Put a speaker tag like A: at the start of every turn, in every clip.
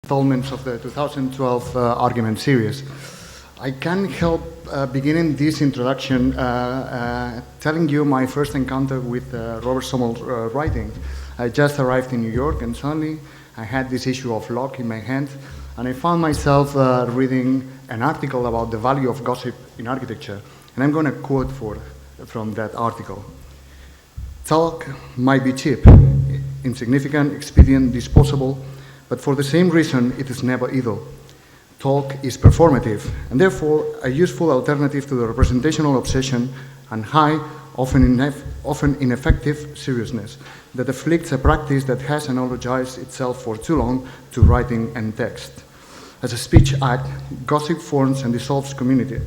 A: installments of the 2012 argument series. I can't help beginning this introduction telling you my first encounter with Robert Somol's writing. I just arrived in New York and suddenly I had this issue of Locke in my hand and I found myself reading an article about the value of gossip in architecture. And I'm going to quote from that article. Talk might be cheap, insignificant, expedient, disposable, but for the same reason, it is never idle. Talk is performative, and therefore a useful alternative to the representational obsession and high, often ineffective seriousness that afflicts a practice that has analogized itself for too long to writing and text. As a speech act, gossip forms and dissolves community.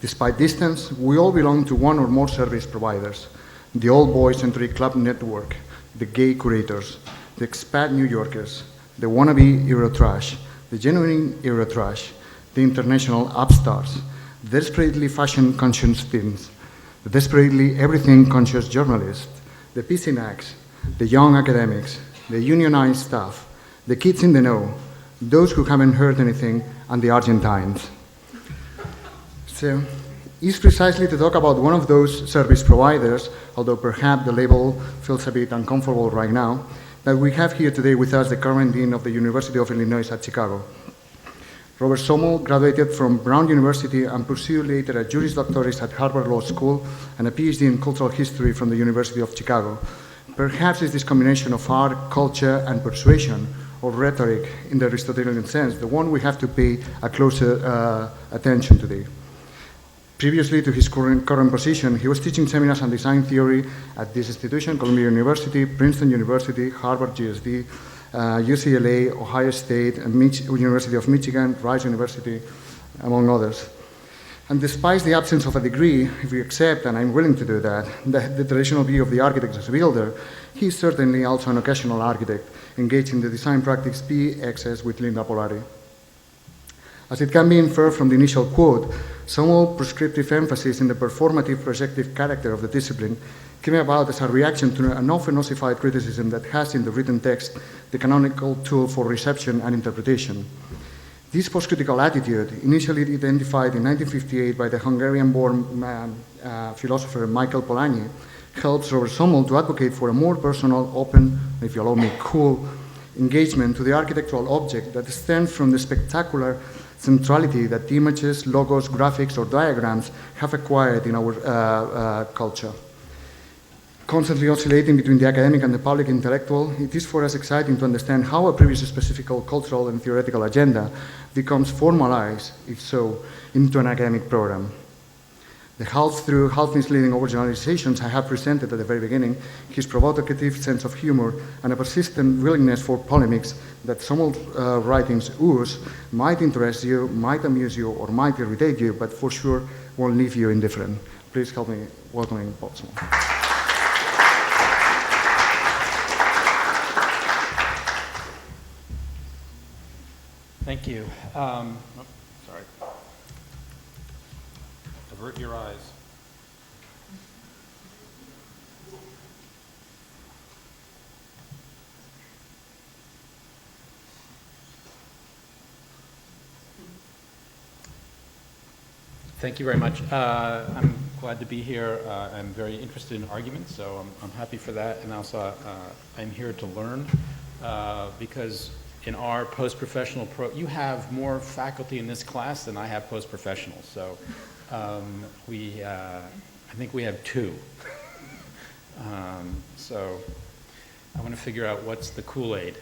A: Despite distance, we all belong to one or more service providers. The old boy-centric club network, the gay curators, the expat New Yorkers, the wannabe Eurotrash, the genuine Eurotrash, the international upstarts, the desperately fashion-conscious teens, the desperately everything-conscious journalists, the PC nags, the young academics, the unionized staff, the kids in the know, those who haven't heard anything, and the Argentines. So, it's precisely to talk about one of those service providers, although perhaps the label feels a bit uncomfortable right now, that we have here today with us the current Dean of the University of Illinois at Chicago. Robert Somol graduated from Brown University and pursued later a Juris Doctoris at Harvard Law School and a PhD in Cultural History from the University of Chicago. Perhaps it's this combination of art, culture, and persuasion, or rhetoric in the Aristotelian sense, the one we have to pay a closer attention today. Previously to his current position, he was teaching seminars on design theory at this institution, Columbia University, Princeton University, Harvard GSD, UCLA, Ohio State, and University of Michigan, Rice University, among others. And despite the absence of a degree, if we accept, and I'm willing to do that, the traditional view of the architect as a builder, he's certainly also an occasional architect, engaged in the design practice PXS with Linda Polari. As it can be inferred from the initial quote, Somol's prescriptive emphasis in the performative projective character of the discipline came about as a reaction to an often ossified criticism that has in the written text the canonical tool for reception and interpretation. This post-critical attitude, initially identified in 1958 by the Hungarian-born philosopher Michael Polanyi, helps Robert Somol to advocate for a more personal, open, if you allow me, cool engagement to the architectural object that stems from the spectacular centrality that images, logos, graphics, or diagrams have acquired in our culture. Constantly oscillating between the academic and the public intellectual, it is for us exciting to understand how a previous specific cultural and theoretical agenda becomes formalized, if so, into an academic program. The half-true, half-misleading overgeneralizations I have presented at the very beginning, his provocative sense of humor, and a persistent willingness for polemics that some of writings ooze might interest you, might amuse you, or might irritate you, but for sure won't leave you indifferent. Please help me welcoming Bob Somol.
B: Thank you. Sorry. Avert your eyes. Thank you very much. I'm glad to be here. I'm very interested in arguments, so I'm happy for that. And also, I'm here to learn because in our post-professional you have more faculty in this class than I have post-professionals. So I think we have two. So I want to figure out what's the Kool-Aid.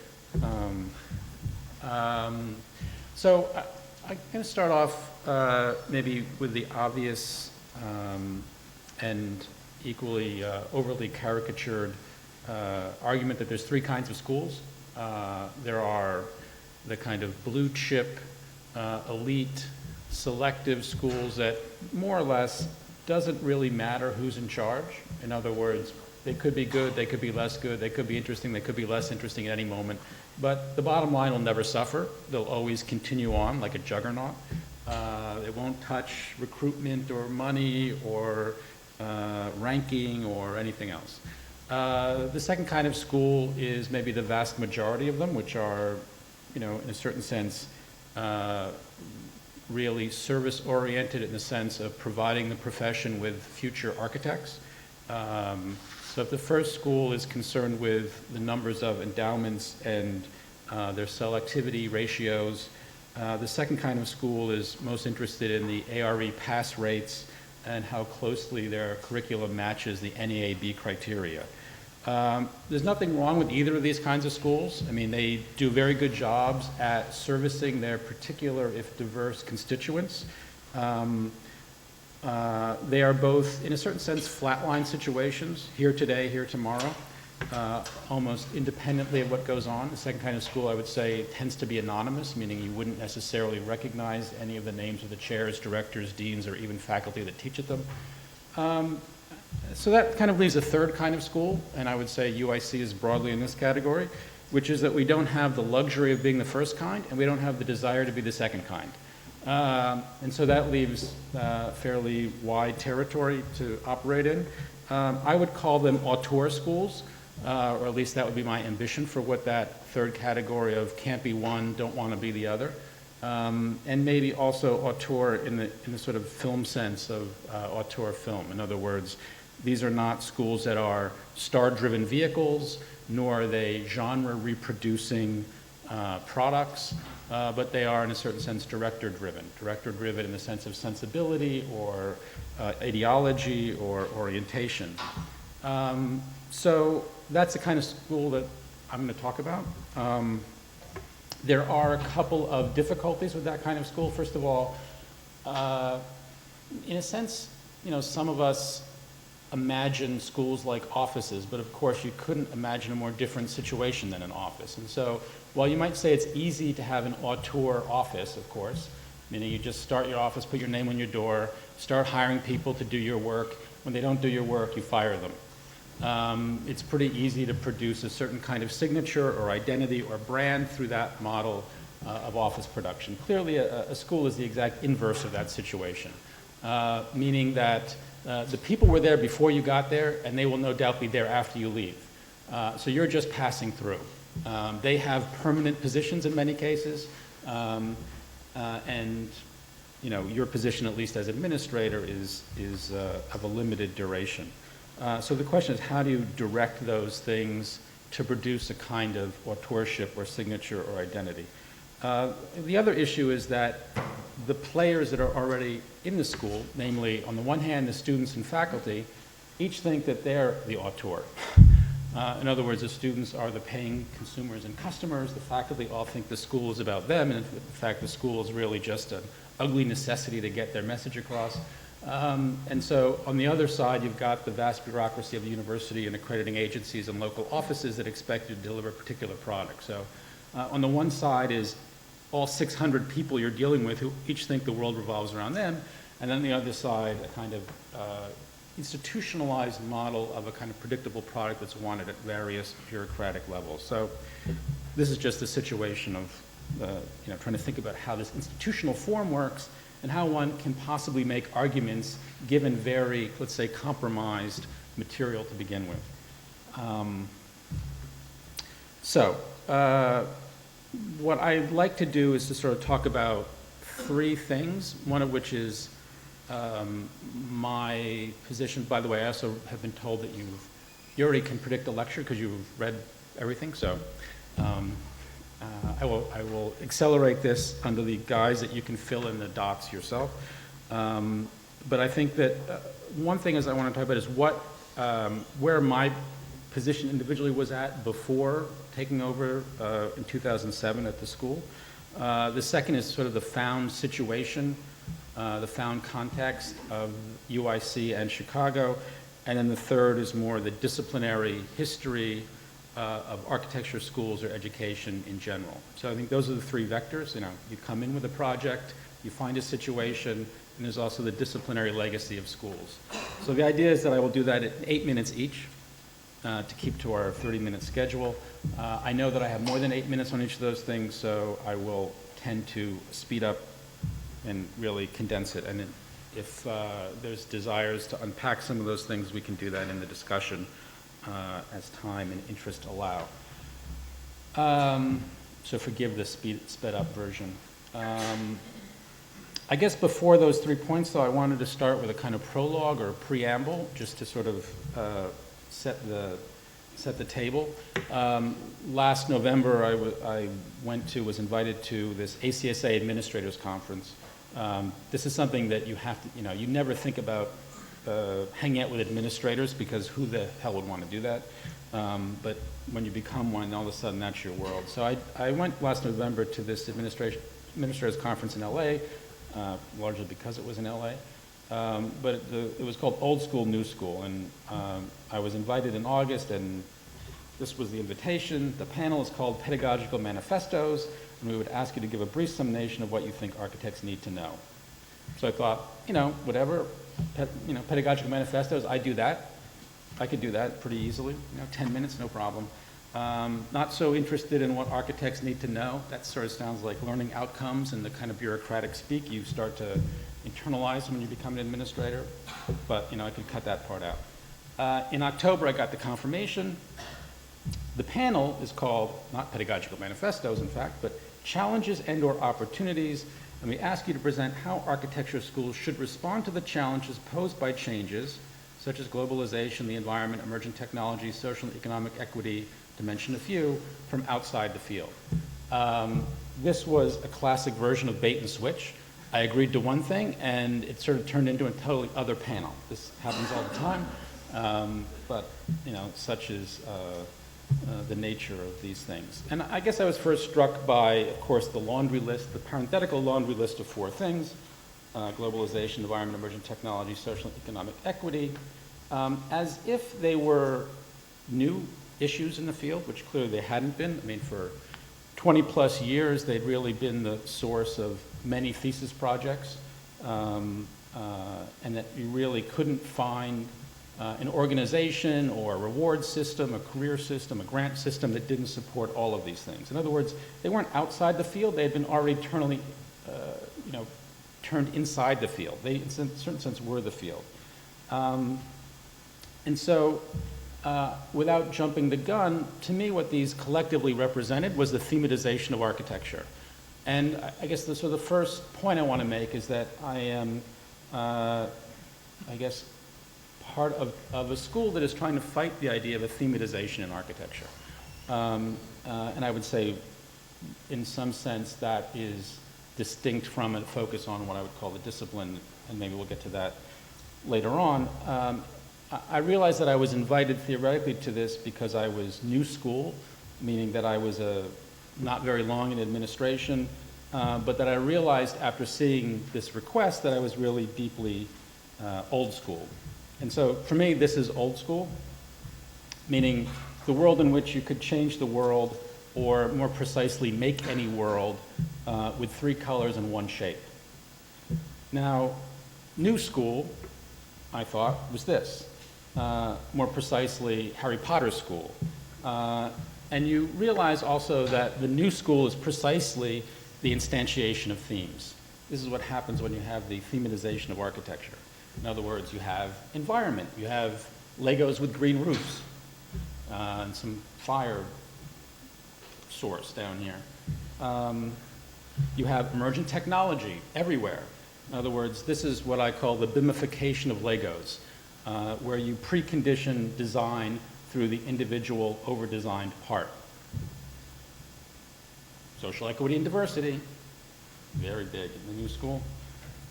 B: So I'm going to start off maybe with the obvious and equally overly caricatured argument that there's three kinds of schools. There are the kind of blue chip, elite, selective schools that more or less doesn't really matter who's in charge. In other words, they could be good, they could be less good, they could be interesting, they could be less interesting at any moment. But the bottom line will never suffer. They'll always continue on like a juggernaut. They won't touch recruitment or money or ranking or anything else. The second kind of school is maybe the vast majority of them, which are in a certain sense, really service-oriented in the sense of providing the profession with future architects. So if the first school is concerned with the numbers of endowments and their selectivity ratios, the second kind of school is most interested in the ARE pass rates and how closely their curriculum matches the NAAB criteria. There's nothing wrong with either of these kinds of schools. I mean, they do very good jobs at servicing their particular, if diverse, constituents. They are both, in a certain sense, flatline situations, here today, here tomorrow, almost independently of what goes on. The second kind of school, I would say, tends to be anonymous, meaning you wouldn't necessarily recognize any of the names of the chairs, directors, deans, or even faculty that teach at them. So that kind of leaves a third kind of school, and I would say UIC is broadly in this category, which is that we don't have the luxury of being the first kind, and we don't have the desire to be the second kind. And so that leaves fairly wide territory to operate in. I would call them auteur schools, or at least that would be my ambition for what that third category of can't be one, don't want to be the other. And maybe also auteur in the sort of film sense of auteur film. In other words, these are not schools that are star-driven vehicles, nor are they genre-reproducing products, but they are, in a certain sense, director-driven. Director-driven in the sense of sensibility or ideology or orientation. So that's the kind of school that I'm going to talk about. There are a couple of difficulties with that kind of school. First of all, in a sense, some of us imagine schools like offices, but of course you couldn't imagine a more different situation than an office. And so while you might say it's easy to have an auteur office, of course, meaning you just start your office, put your name on your door, start hiring people to do your work. When they don't do your work, you fire them. It's pretty easy to produce a certain kind of signature or identity or brand through that model of office production. Clearly, a school is the exact inverse of that situation, meaning that the people were there before you got there, and they will no doubt be there after you leave. So you're just passing through. They have permanent positions in many cases, and your position, at least as administrator, is of a limited duration. So the question is, how do you direct those things to produce a kind of authorship or signature or identity? The other issue is that the players that are already in the school, namely, on the one hand, the students and faculty, each think that they're the auteur. In other words, the students are the paying consumers and customers. The faculty all think the school is about them, and in fact, the school is really just an ugly necessity to get their message across. And so on the other side, you've got the vast bureaucracy of the university and accrediting agencies and local offices that expect you to deliver a particular product. So on the one side is all 600 people you're dealing with who each think the world revolves around them, and then the other side, a kind of institutionalized model of a kind of predictable product that's wanted at various bureaucratic levels. So this is just a situation of trying to think about how this institutional form works and how one can possibly make arguments given very, let's say, compromised material to begin with. What I'd like to do is to sort of talk about three things, one of which is my position. By the way, I also have been told that you already can predict a lecture because you've read everything, so I will accelerate this under the guise that you can fill in the dots yourself. But I think that one thing is I want to talk about is where my position individually was at before taking over in 2007 at the school. The second is sort of the found situation, the found context of UIC and Chicago. And then the third is more the disciplinary history of architecture schools or education in general. So I think those are the three vectors. You come in with a project, you find a situation, and there's also the disciplinary legacy of schools. So the idea is that I will do that in 8 minutes each to keep to our 30-minute schedule. I know that I have more than 8 minutes on each of those things, so I will tend to speed up and really condense it. And if there's desires to unpack some of those things, we can do that in the discussion as time and interest allow. So forgive the sped up version. I guess before those 3 points, though, I wanted to start with a kind of prologue or preamble, just to sort of set the table. Last November, I was invited to this ACSA Administrators Conference. This is something that you have to, you never think about hanging out with administrators, because who the hell would want to do that? But when you become one, all of a sudden that's your world. So I went last November to this administrators conference in LA, largely because it was in LA. But it was called Old School, New School, and I was invited in August, and this was the invitation. The panel is called Pedagogical Manifestos, and we would ask you to give a brief summation of what you think architects need to know. So I thought, whatever, pedagogical manifestos, I do that. I could do that pretty easily, 10 minutes, no problem. Not so interested in what architects need to know. That sort of sounds like learning outcomes and the kind of bureaucratic speak you start to internalize when you become an administrator. But, I could cut that part out. In October, I got the confirmation. The panel is called, not Pedagogical Manifestos, in fact, but Challenges and/or Opportunities, and we ask you to present how architecture schools should respond to the challenges posed by changes, such as globalization, the environment, emerging technology, social and economic equity, to mention a few, from outside the field. This was a classic version of bait and switch. I agreed to one thing, and it sort of turned into a totally other panel. This happens all the time, but such is the nature of these things. And I guess I was first struck by, of course, the laundry list, the parenthetical laundry list of 4 things: globalization, environment, emerging technology, social and economic equity, as if they were new issues in the field, which clearly they hadn't been. I mean, for 20 plus years, they'd really been the source of many thesis projects, and that you really couldn't find an organization or a reward system, a career system, a grant system that didn't support all of these things. In other words, they weren't outside the field, they had been already turned inside the field. They, in a certain sense, were the field. And so, without jumping the gun, to me what these collectively represented was the thematization of architecture. And I guess the first point I want to make is that I am, part of a school that is trying to fight the idea of a thematization in architecture. And I would say, in some sense, that is distinct from a focus on what I would call the discipline, and maybe we'll get to that later on. I realized that I was invited theoretically to this because I was new school, meaning that I was not very long in administration, but that I realized after seeing this request that I was really deeply old school. And so for me, this is old school, meaning the world in which you could change the world, or more precisely, make any world with 3 colors and 1 shape. Now, new school, I thought, was this. More precisely, Harry Potter school. And you realize also that the new school is precisely the instantiation of themes. This is what happens when you have the thematization of architecture. In other words, you have environment, you have Legos with green roofs, and some fire source down here. You have emergent technology everywhere. In other words, this is what I call the BIMification of Legos, where you precondition design through the individual over-designed part. Social equity and diversity, very big in the new school.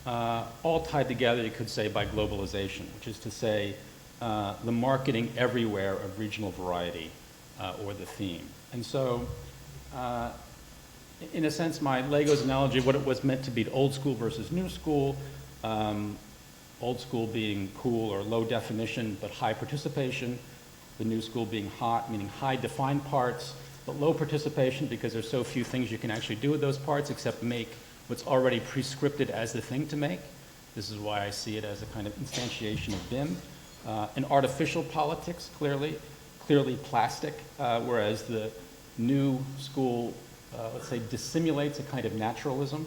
B: All tied together, you could say, by globalization, which is to say the marketing everywhere of regional variety, or the theme. And so, in a sense, my Legos analogy, what it was meant to be old school versus new school, old school being cool or low definition but high participation, the new school being hot, meaning high defined parts, but low participation because there's so few things you can actually do with those parts except make what's already prescripted as the thing to make. This is why I see it as a kind of instantiation of BIM. An artificial politics, clearly plastic, whereas the new school, let's say, dissimulates a kind of naturalism.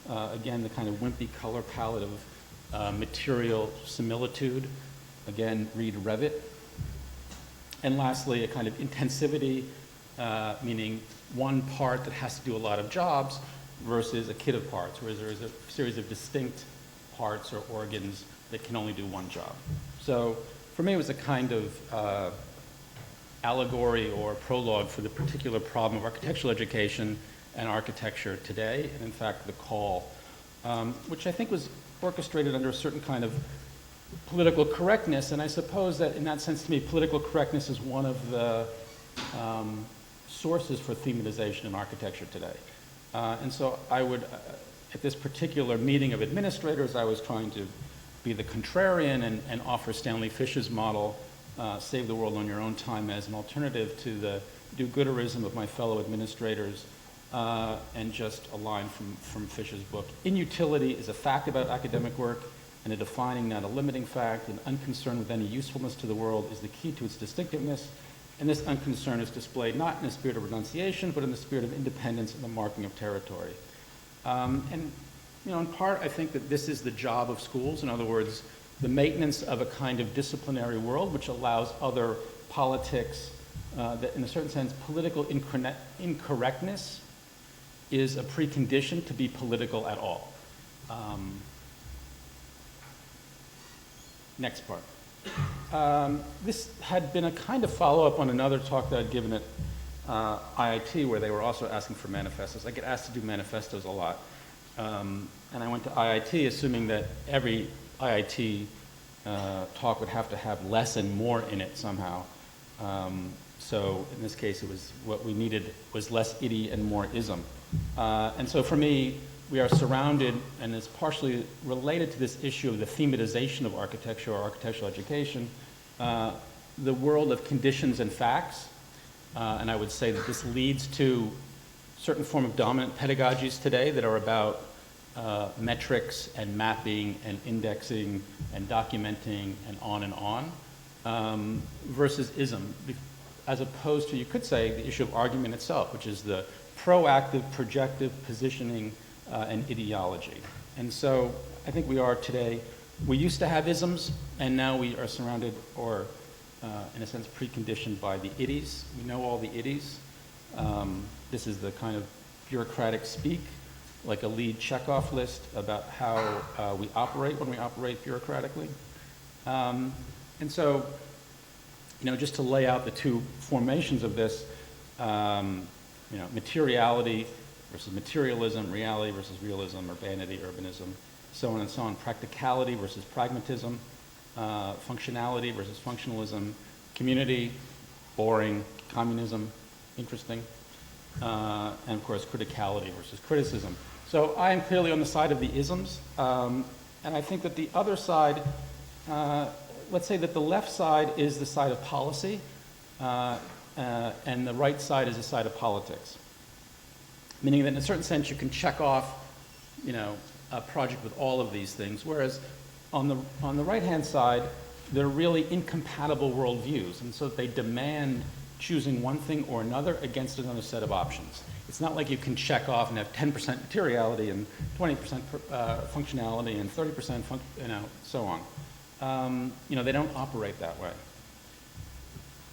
B: Again, the kind of wimpy color palette of material similitude. Again, read Revit. And lastly, a kind of intensivity, meaning one part that has to do a lot of jobs versus a kit of parts, whereas there is a series of distinct parts or organs that can only do one job. So for me, it was a kind of allegory or prologue for the particular problem of architectural education and architecture today, and in fact the call, which I think was orchestrated under a certain kind of political correctness, and I suppose that in that sense to me political correctness is one of the sources for thematization in architecture today. And so I would, at this particular meeting of administrators, I was trying to be the contrarian and offer Stanley Fish's model, Save the World on Your Own Time, as an alternative to the do-gooderism of my fellow administrators, and just a line from Fish's book. Inutility is a fact about academic work, and a defining, not a limiting fact, and unconcern with any usefulness to the world is the key to its distinctiveness, and this unconcern is displayed not in a spirit of renunciation, but in the spirit of independence and the marking of territory. And you know, in part, I think that this is the job of schools. In other words, the maintenance of a kind of disciplinary world which allows other politics, that in a certain sense, political incorrectness is a precondition to be political at all. Next part. This had been a kind of follow-up on another talk that I'd given at IIT, where they were also asking for manifestos. I get asked to do manifestos a lot. And I went to IIT assuming that every IIT talk would have to have less and more in it somehow. So in this case, it was what we needed was less itty and more ism. And so for me, we are surrounded, and it's partially related to this issue of the thematization of architecture or architectural education, the world of conditions and facts. And I would say that this leads to certain form of dominant pedagogies today that are about metrics and mapping and indexing and documenting and on, versus ism, as opposed to, you could say, the issue of argument itself, which is the proactive, projective positioning and ideology. And so I think we are today, we used to have isms, and now we are surrounded, or in a sense preconditioned by the idis. We know all the idis. This is the kind of bureaucratic speak, like a lead checkoff list about how we operate when we operate bureaucratically. And so, you know, just to lay out the two formations of this, you know, materiality versus materialism, reality versus realism, urbanity, urbanism, so on and so on, practicality versus pragmatism, functionality versus functionalism, community, boring, communism, interesting, and of course criticality versus criticism. So I am clearly on the side of the isms, and I think that the other side, let's say that the left side is the side of policy, and the right side is the side of politics. Meaning that in a certain sense you can check off, you know, a project with all of these things, whereas on the right-hand side, they're really incompatible worldviews, and so they demand choosing one thing or another against another set of options. It's not like you can check off and have 10% materiality and 20% functionality and 30% you know, so on. You know, they don't operate that way.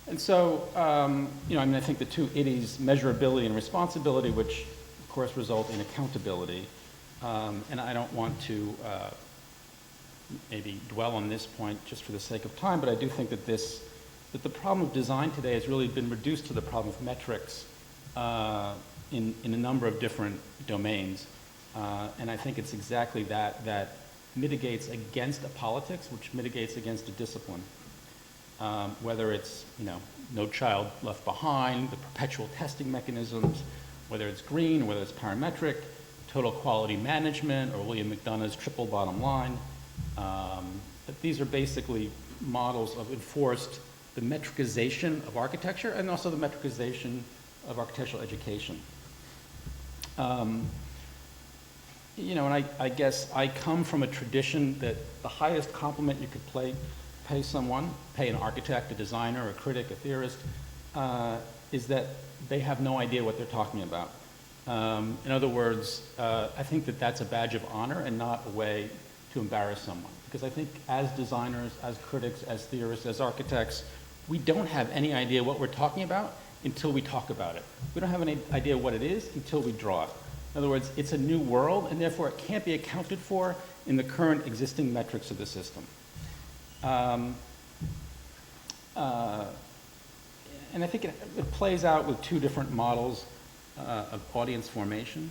B: And so, you know, I mean, I think the two idis, measurability and responsibility, which of course result in accountability, and I don't want to maybe dwell on this point just for the sake of time, but I do think that that the problem of design today has really been reduced to the problem of metrics in a number of different domains. And I think it's exactly that mitigates against a politics, which mitigates against a discipline. Whether it's, you know, no child left behind, the perpetual testing mechanisms, whether it's green, whether it's parametric, total quality management, or William McDonough's triple bottom line. But these are basically models of enforced the metricization of architecture and also the metricization of architectural education. You know, and I guess I come from a tradition that the highest compliment you could pay someone, pay an architect, a designer, a critic, a theorist, is that they have no idea what they're talking about. In other words, I think that that's a badge of honor and not a way to embarrass someone. Because I think as designers, as critics, as theorists, as architects, we don't have any idea what we're talking about, until we talk about it. We don't have any idea what it is until we draw it. In other words, it's a new world, and therefore it can't be accounted for in the current existing metrics of the system. And I think it plays out with two different models of audience formation.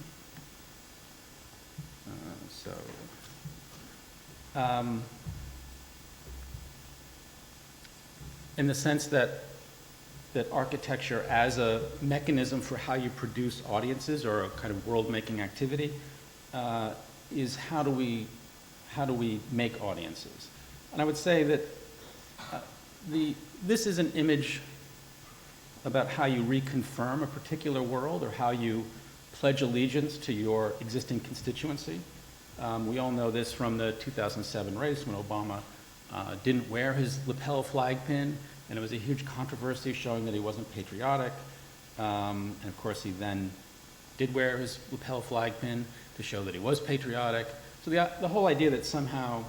B: In the sense that architecture as a mechanism for how you produce audiences or a kind of world-making activity is how do we make audiences? And I would say that this is an image about how you reconfirm a particular world or how you pledge allegiance to your existing constituency. We all know this from the 2007 race when Obama didn't wear his lapel flag pin, and it was a huge controversy showing that he wasn't patriotic. And of course, he then did wear his lapel flag pin to show that he was patriotic. So the whole idea that somehow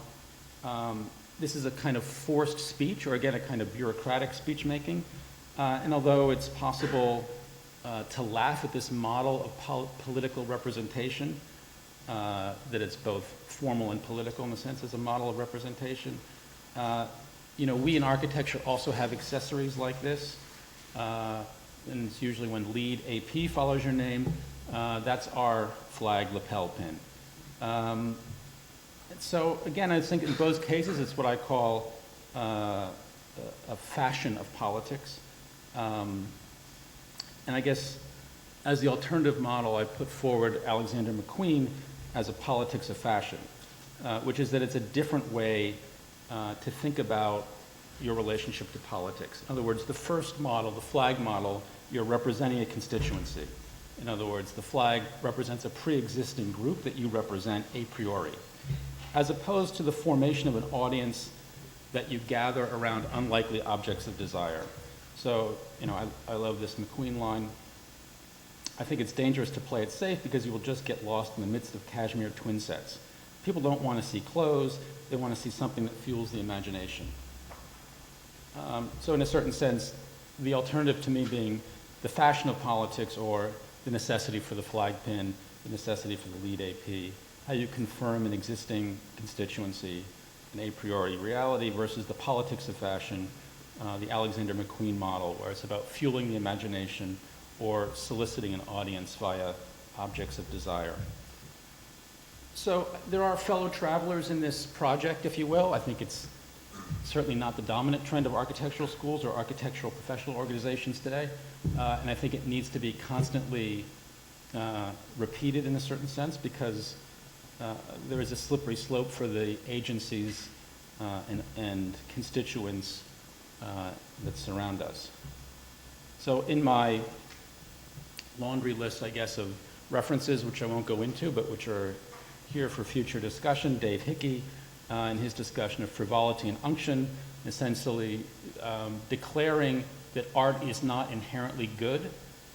B: this is a kind of forced speech, or again, a kind of bureaucratic speech-making. And although it's possible to laugh at this model of political representation, that it's both formal and political in the sense as a model of representation, we in architecture also have accessories like this. And it's usually when lead AP follows your name, that's our flag lapel pin. So again, I think in both cases, it's what I call a fashion of politics. And I guess as the alternative model, I put forward Alexander McQueen as a politics of fashion, which is that it's a different way to think about your relationship to politics. In other words, the first model, the flag model, you're representing a constituency. In other words, the flag represents a pre-existing group that you represent a priori, as opposed to the formation of an audience that you gather around unlikely objects of desire. So, I love this McQueen line. I think it's dangerous to play it safe because you will just get lost in the midst of cashmere twin sets. People don't want to see clothes, they want to see something that fuels the imagination. So in a certain sense, the alternative to me being the fashion of politics or the necessity for the flag pin, the necessity for the lead AP, how you confirm an existing constituency, an a priori reality versus the politics of fashion, the Alexander McQueen model, where it's about fueling the imagination or soliciting an audience via objects of desire. So there are fellow travelers in this project, if you will. I think it's certainly not the dominant trend of architectural schools or architectural professional organizations today. And I think it needs to be constantly repeated in a certain sense because there is a slippery slope for the agencies and constituents that surround us. So in my laundry list, I guess, of references, which I won't go into, but which are here for future discussion, Dave Hickey, in his discussion of frivolity and unction, essentially declaring that art is not inherently good,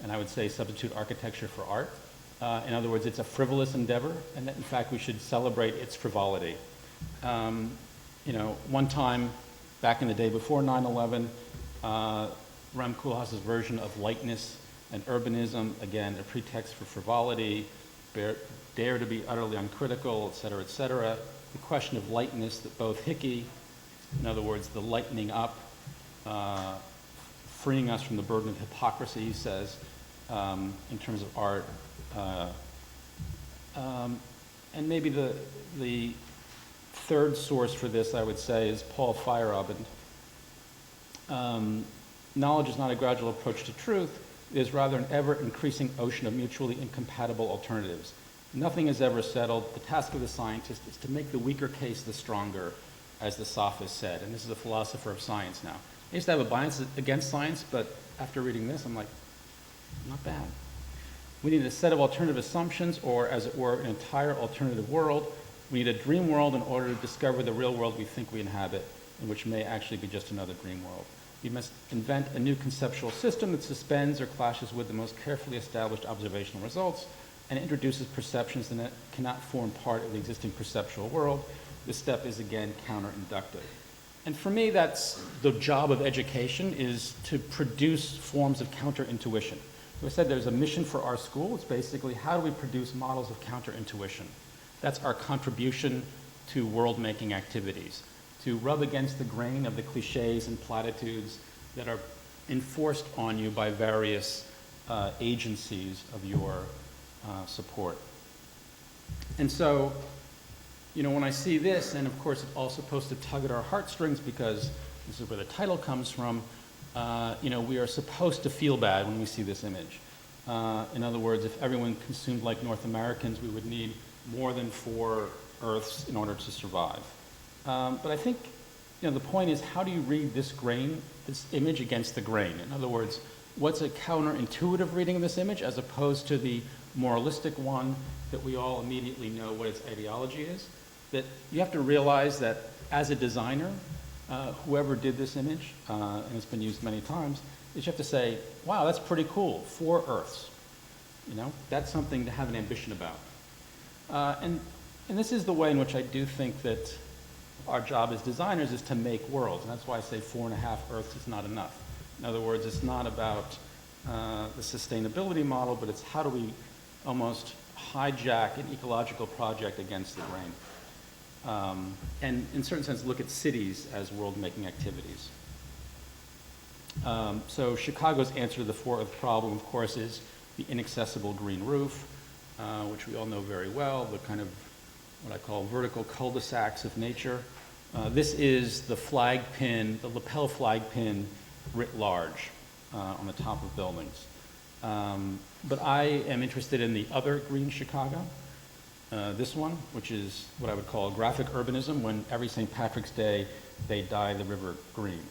B: and I would say substitute architecture for art. In other words, it's a frivolous endeavor, and that in fact we should celebrate its frivolity. One time back in the day before 9/11, Rem Koolhaas's version of lightness and urbanism, again, a pretext for frivolity, dare to be utterly uncritical, et cetera, the question of lightness that both Hickey, in other words, the lightening up, freeing us from the burden of hypocrisy, he says, in terms of art. And maybe the third source for this, I would say, is Paul Feyerabend. Knowledge is not a gradual approach to truth. It is rather an ever-increasing ocean of mutually incompatible alternatives. Nothing is ever settled. The task of the scientist is to make the weaker case the stronger, as the sophist said. And this is a philosopher of science now. I used to have a bias against science, but after reading this, I'm like, not bad. We need a set of alternative assumptions, or as it were, an entire alternative world. We need a dream world in order to discover the real world we think we inhabit, and which may actually be just another dream world. We must invent a new conceptual system that suspends or clashes with the most carefully established observational results and introduces perceptions that cannot form part of the existing perceptual world. This step is, again, counter-inductive. And for me, that's the job of education, is to produce forms of counterintuition. So I said there's a mission for our school. It's basically how do we produce models of counterintuition? That's our contribution to world-making activities, to rub against the grain of the cliches and platitudes that are enforced on you by various agencies of your support. And so, you know, when I see this, and of course it's all supposed to tug at our heartstrings because this is where the title comes from, you know, we are supposed to feel bad when we see this image. In other words, if everyone consumed like North Americans, we would need more than 4 Earths in order to survive. But I think, you know, the point is, how do you read this grain, this image against the grain? In other words, what's a counterintuitive reading of this image as opposed to the moralistic one that we all immediately know what its ideology is? That you have to realize that as a designer, whoever did this image, and it's been used many times, is you have to say, wow, that's pretty cool, 4 Earths. You know, that's something to have an ambition about. And this is the way in which I do think that our job as designers is to make worlds. And that's why I say 4.5 Earths is not enough. In other words, it's not about the sustainability model, but it's how do we almost hijack an ecological project against the grain. And in a certain sense, look at cities as world-making activities. So Chicago's answer to the 4 Earth problem, of course, is the inaccessible green roof, which we all know very well, the kind of what I call vertical cul-de-sacs of nature. This is the flag pin, the lapel flag pin writ large on the top of buildings. But I am interested in the other green Chicago, this one, which is what I would call graphic urbanism, when every St. Patrick's Day they dye the river green.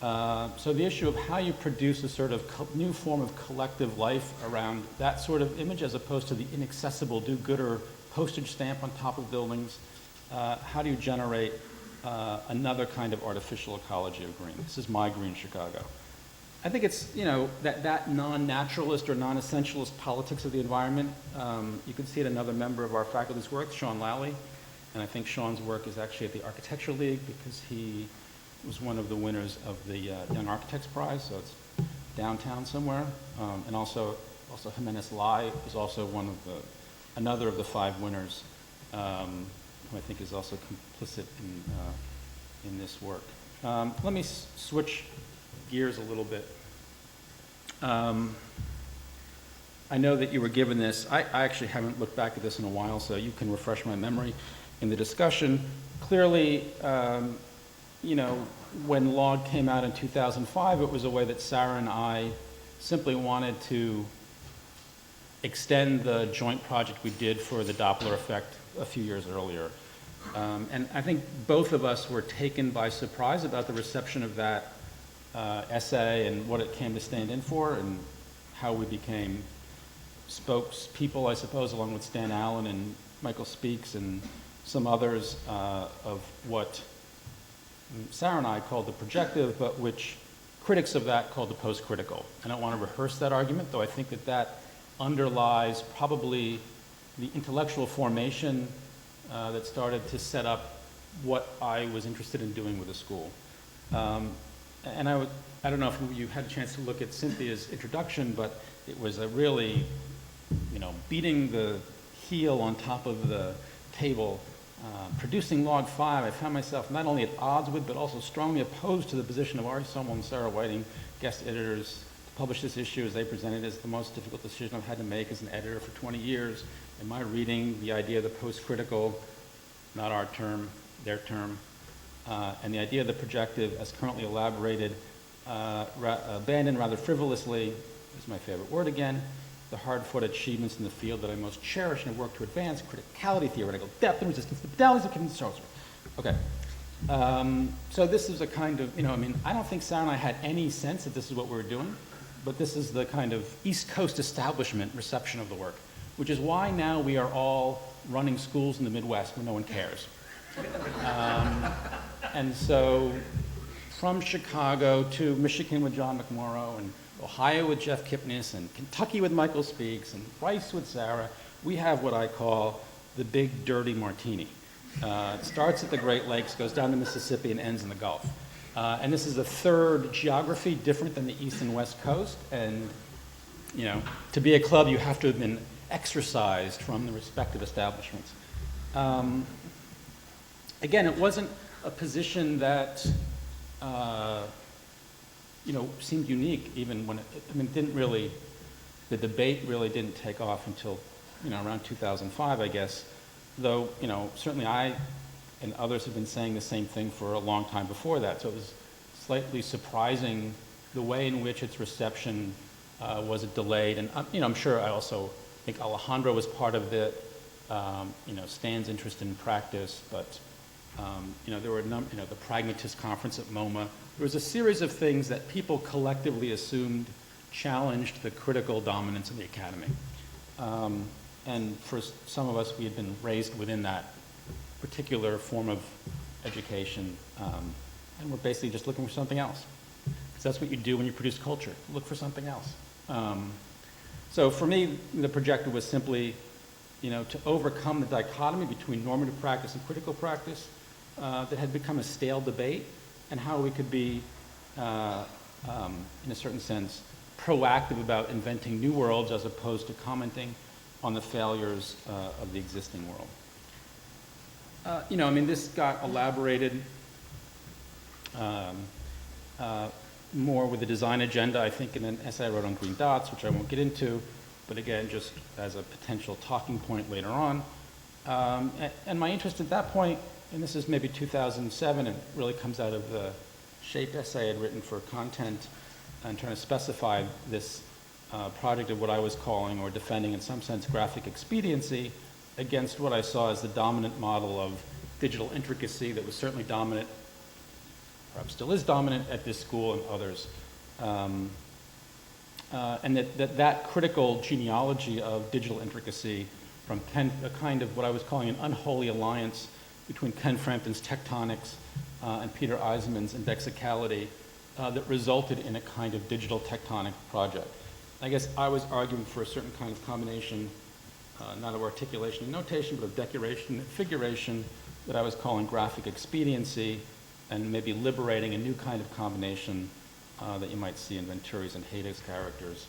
B: So the issue of how you produce a sort of new form of collective life around that sort of image as opposed to the inaccessible do-gooder postage stamp on top of buildings, how do you generate another kind of artificial ecology of green? This is my green Chicago. I think it's, you know, that non-naturalist or non-essentialist politics of the environment, you can see it in another member of our faculty's work, Sean Lally, and I think Sean's work is actually at the Architecture League because he was one of the winners of the Young Architects Prize, so it's downtown somewhere, and also Jimenez Lai is also another of the 5 winners, who I think is also complicit in this work. Let me switch gears a little bit. I know that you were given this. I actually haven't looked back at this in a while, so you can refresh my memory in the discussion. Clearly, you know, when LOG came out in 2005, it was a way that Sarah and I simply wanted to extend the joint project we did for the Doppler effect a few years earlier. And I think both of us were taken by surprise about the reception of that essay and what it came to stand in for and how we became spokespeople, I suppose, along with Stan Allen and Michael Speaks and some others of what Sarah and I called the projective, but which critics of that called the post-critical. I don't want to rehearse that argument, though I think that that underlies probably the intellectual formation that started to set up what I was interested in doing with the school. And I don't know if you had a chance to look at Cynthia's introduction, but it was a really, you know, beating the heel on top of the table, producing Log 5. I found myself not only at odds with, but also strongly opposed to the position of Ari Somol and Sarah Whiting, guest editors, to publish this issue as they presented it as the most difficult decision I've had to make as an editor for 20 years. In my reading, the idea of the post-critical, not our term, their term, and the idea of the projective as currently elaborated, abandoned rather frivolously, is my favorite word again, the hard-fought achievements in the field that I most cherish and work to advance, criticality, theoretical depth, and resistance to modalities of consensus. Okay. So this is a kind of, you know, I mean, I don't think Sarah and I had any sense that this is what we were doing, but this is the kind of East Coast establishment reception of the work, which is why now we are all running schools in the Midwest where no one cares. And so from Chicago to Michigan with John McMorrow and Ohio with Jeff Kipnis and Kentucky with Michael Speaks and Rice with Sarah, we have what I call the big dirty martini. It starts at the Great Lakes, goes down to Mississippi, and ends in the Gulf. And this is the third geography different than the East and West Coast. And, you know, to be a club, you have to have been exercised from the respective establishments. Again, it wasn't a position that, you know, seemed unique even when the debate really didn't take off until, you know, around 2005, I guess. Though, you know, certainly I and others have been saying the same thing for a long time before that. So it was slightly surprising the way in which its reception was delayed. And, you know, I'm sure I also think Alejandro was part of it, you know, Stan's interest in practice, but, you know, there were you know, the Pragmatist Conference at MoMA. There was a series of things that people collectively assumed challenged the critical dominance of the academy. And for some of us, we had been raised within that particular form of education, and we're basically just looking for something else. Because that's what you do when you produce culture, look for something else. So for me, the projective was simply, you know, to overcome the dichotomy between normative practice and critical practice that had become a stale debate, and how we could be, in a certain sense, proactive about inventing new worlds as opposed to commenting on the failures of the existing world. You know, I mean, this got elaborated more with the design agenda, I think, in an essay I wrote on green dots, which I won't get into, but again, just as a potential talking point later on. And my interest at that point, and this is maybe 2007, it really comes out of the shape essay I'd written for content and trying to specify this project of what I was calling, or defending in some sense, graphic expediency against what I saw as the dominant model of digital intricacy that was certainly dominant, perhaps still is dominant at this school and others. And that critical genealogy of digital intricacy from a kind of what I was calling an unholy alliance between Ken Frampton's tectonics and Peter Eisenman's indexicality that resulted in a kind of digital tectonic project. I guess I was arguing for a certain kind of combination, not of articulation and notation, but of decoration and figuration that I was calling graphic expediency, and maybe liberating a new kind of combination that you might see in Venturi's and Hayek's characters.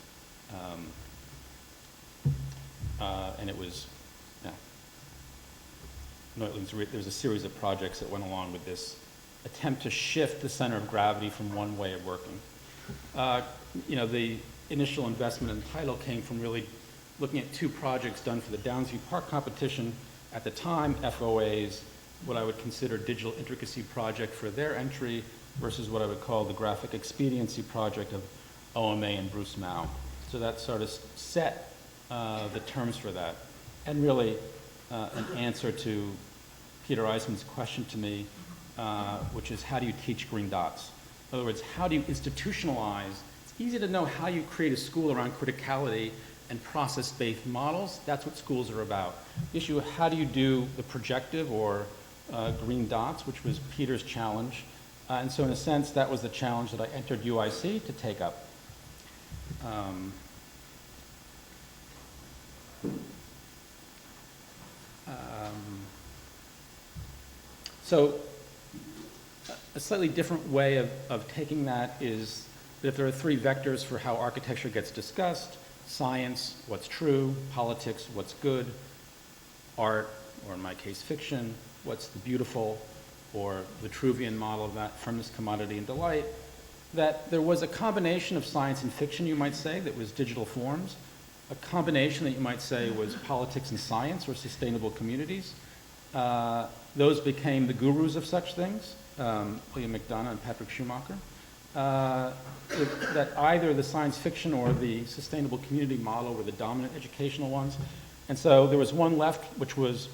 B: And it was, yeah. There's a series of projects that went along with this attempt to shift the center of gravity from one way of working. You know, the initial investment in the title came from really looking at two projects done for the Downsview Park competition. At the time, FOA's, what I would consider digital intricacy project for their entry versus what I would call the graphic expediency project of OMA and Bruce Mao. So that sort of set the terms for that. And really an answer to Peter Eisenman's question to me, which is, how do you teach green dots? In other words, how do you institutionalize? It's easy to know how you create a school around criticality and process-based models. That's what schools are about. The issue of how do you do the projective or green dots, which was Peter's challenge. And so in a sense, that was the challenge that I entered UIC to take up. So a slightly different way of taking that is that if there are three vectors for how architecture gets discussed: science, what's true; politics, what's good; art, or in my case fiction, what's the beautiful, or the Vitruvian model of that, firmness, commodity, and delight, that there was a combination of science and fiction, you might say, that was digital forms, a combination that you might say was politics and science, or sustainable communities. Those became the gurus of such things, William McDonough and Patrick Schumacher. That either the science fiction or the sustainable community model were the dominant educational ones. And so there was one left, which was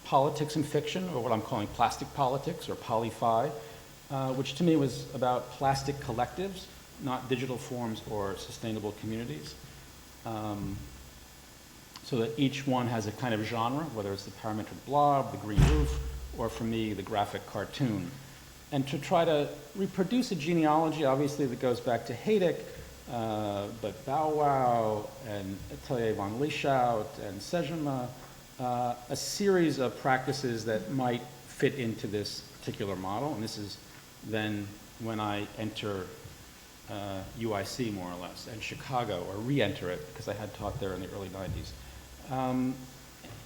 B: politics and fiction, or what I'm calling plastic politics, or poly-fi, which to me was about plastic collectives, not digital forms or sustainable communities. So that each one has a kind of genre, whether it's the parametric blob, the green roof, or for me, the graphic cartoon. And to try to reproduce a genealogy, obviously, that goes back to Hayek, but Bow Wow, and Atelier von Lieshout, and Sejima, a series of practices that might fit into this particular model. And this is then when I enter UIC, more or less, and Chicago, or re-enter it, because I had taught there in the early 90s.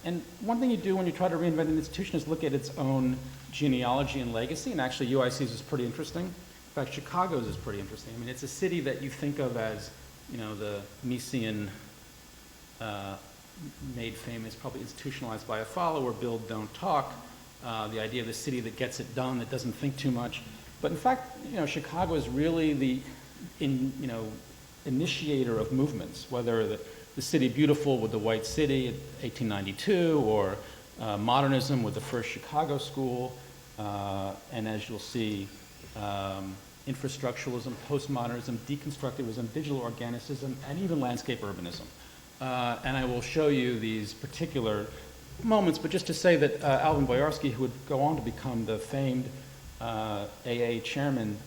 B: And one thing you do when you try to reinvent an institution is look at its own genealogy and legacy, and actually UIC's is pretty interesting. In fact, Chicago's is pretty interesting. I mean, it's a city that you think of as, you know, the Miesian made famous, probably institutionalized by a follower, build, don't talk, the idea of the city that gets it done, that doesn't think too much. But in fact, you know, Chicago is really the initiator of movements, whether the City Beautiful with the White City in 1892, or modernism with the first Chicago school, and as you'll see, infrastructuralism, postmodernism, deconstructivism, digital organicism, and even landscape urbanism. And I will show you these particular moments, but just to say that Alvin Boyarsky, who would go on to become the famed AA chairman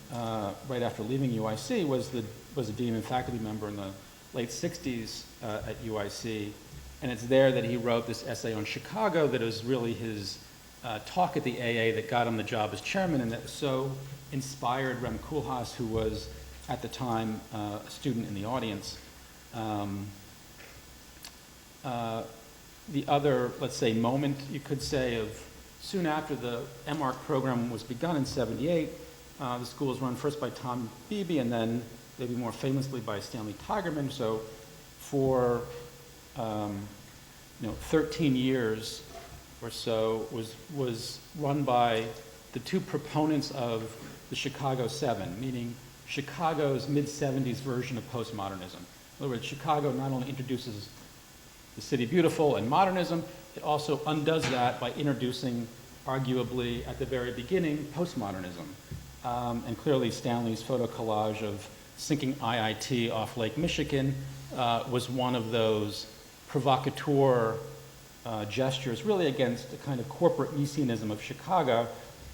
B: right after leaving UIC, was a dean and faculty member in the late 60s at UIC. And it's there that he wrote this essay on Chicago that is really his talk at the AA that got him the job as chairman, and that so inspired Rem Koolhaas, who was at the time a student in the audience. The other, let's say, moment, you could say, of soon after the MArch program was begun in '78, the school was run first by Tom Beebe and then maybe more famously by Stanley Tigerman. So for 13 years or so was run by the two proponents of the Chicago Seven, meaning Chicago's mid-'70s version of postmodernism. In other words, Chicago not only introduces the City Beautiful and modernism, it also undoes that by introducing, arguably at the very beginning, postmodernism. And clearly Stanley's photo collage of sinking IIT off Lake Michigan was one of those provocateur gestures, really against the kind of corporate Miesianism of Chicago,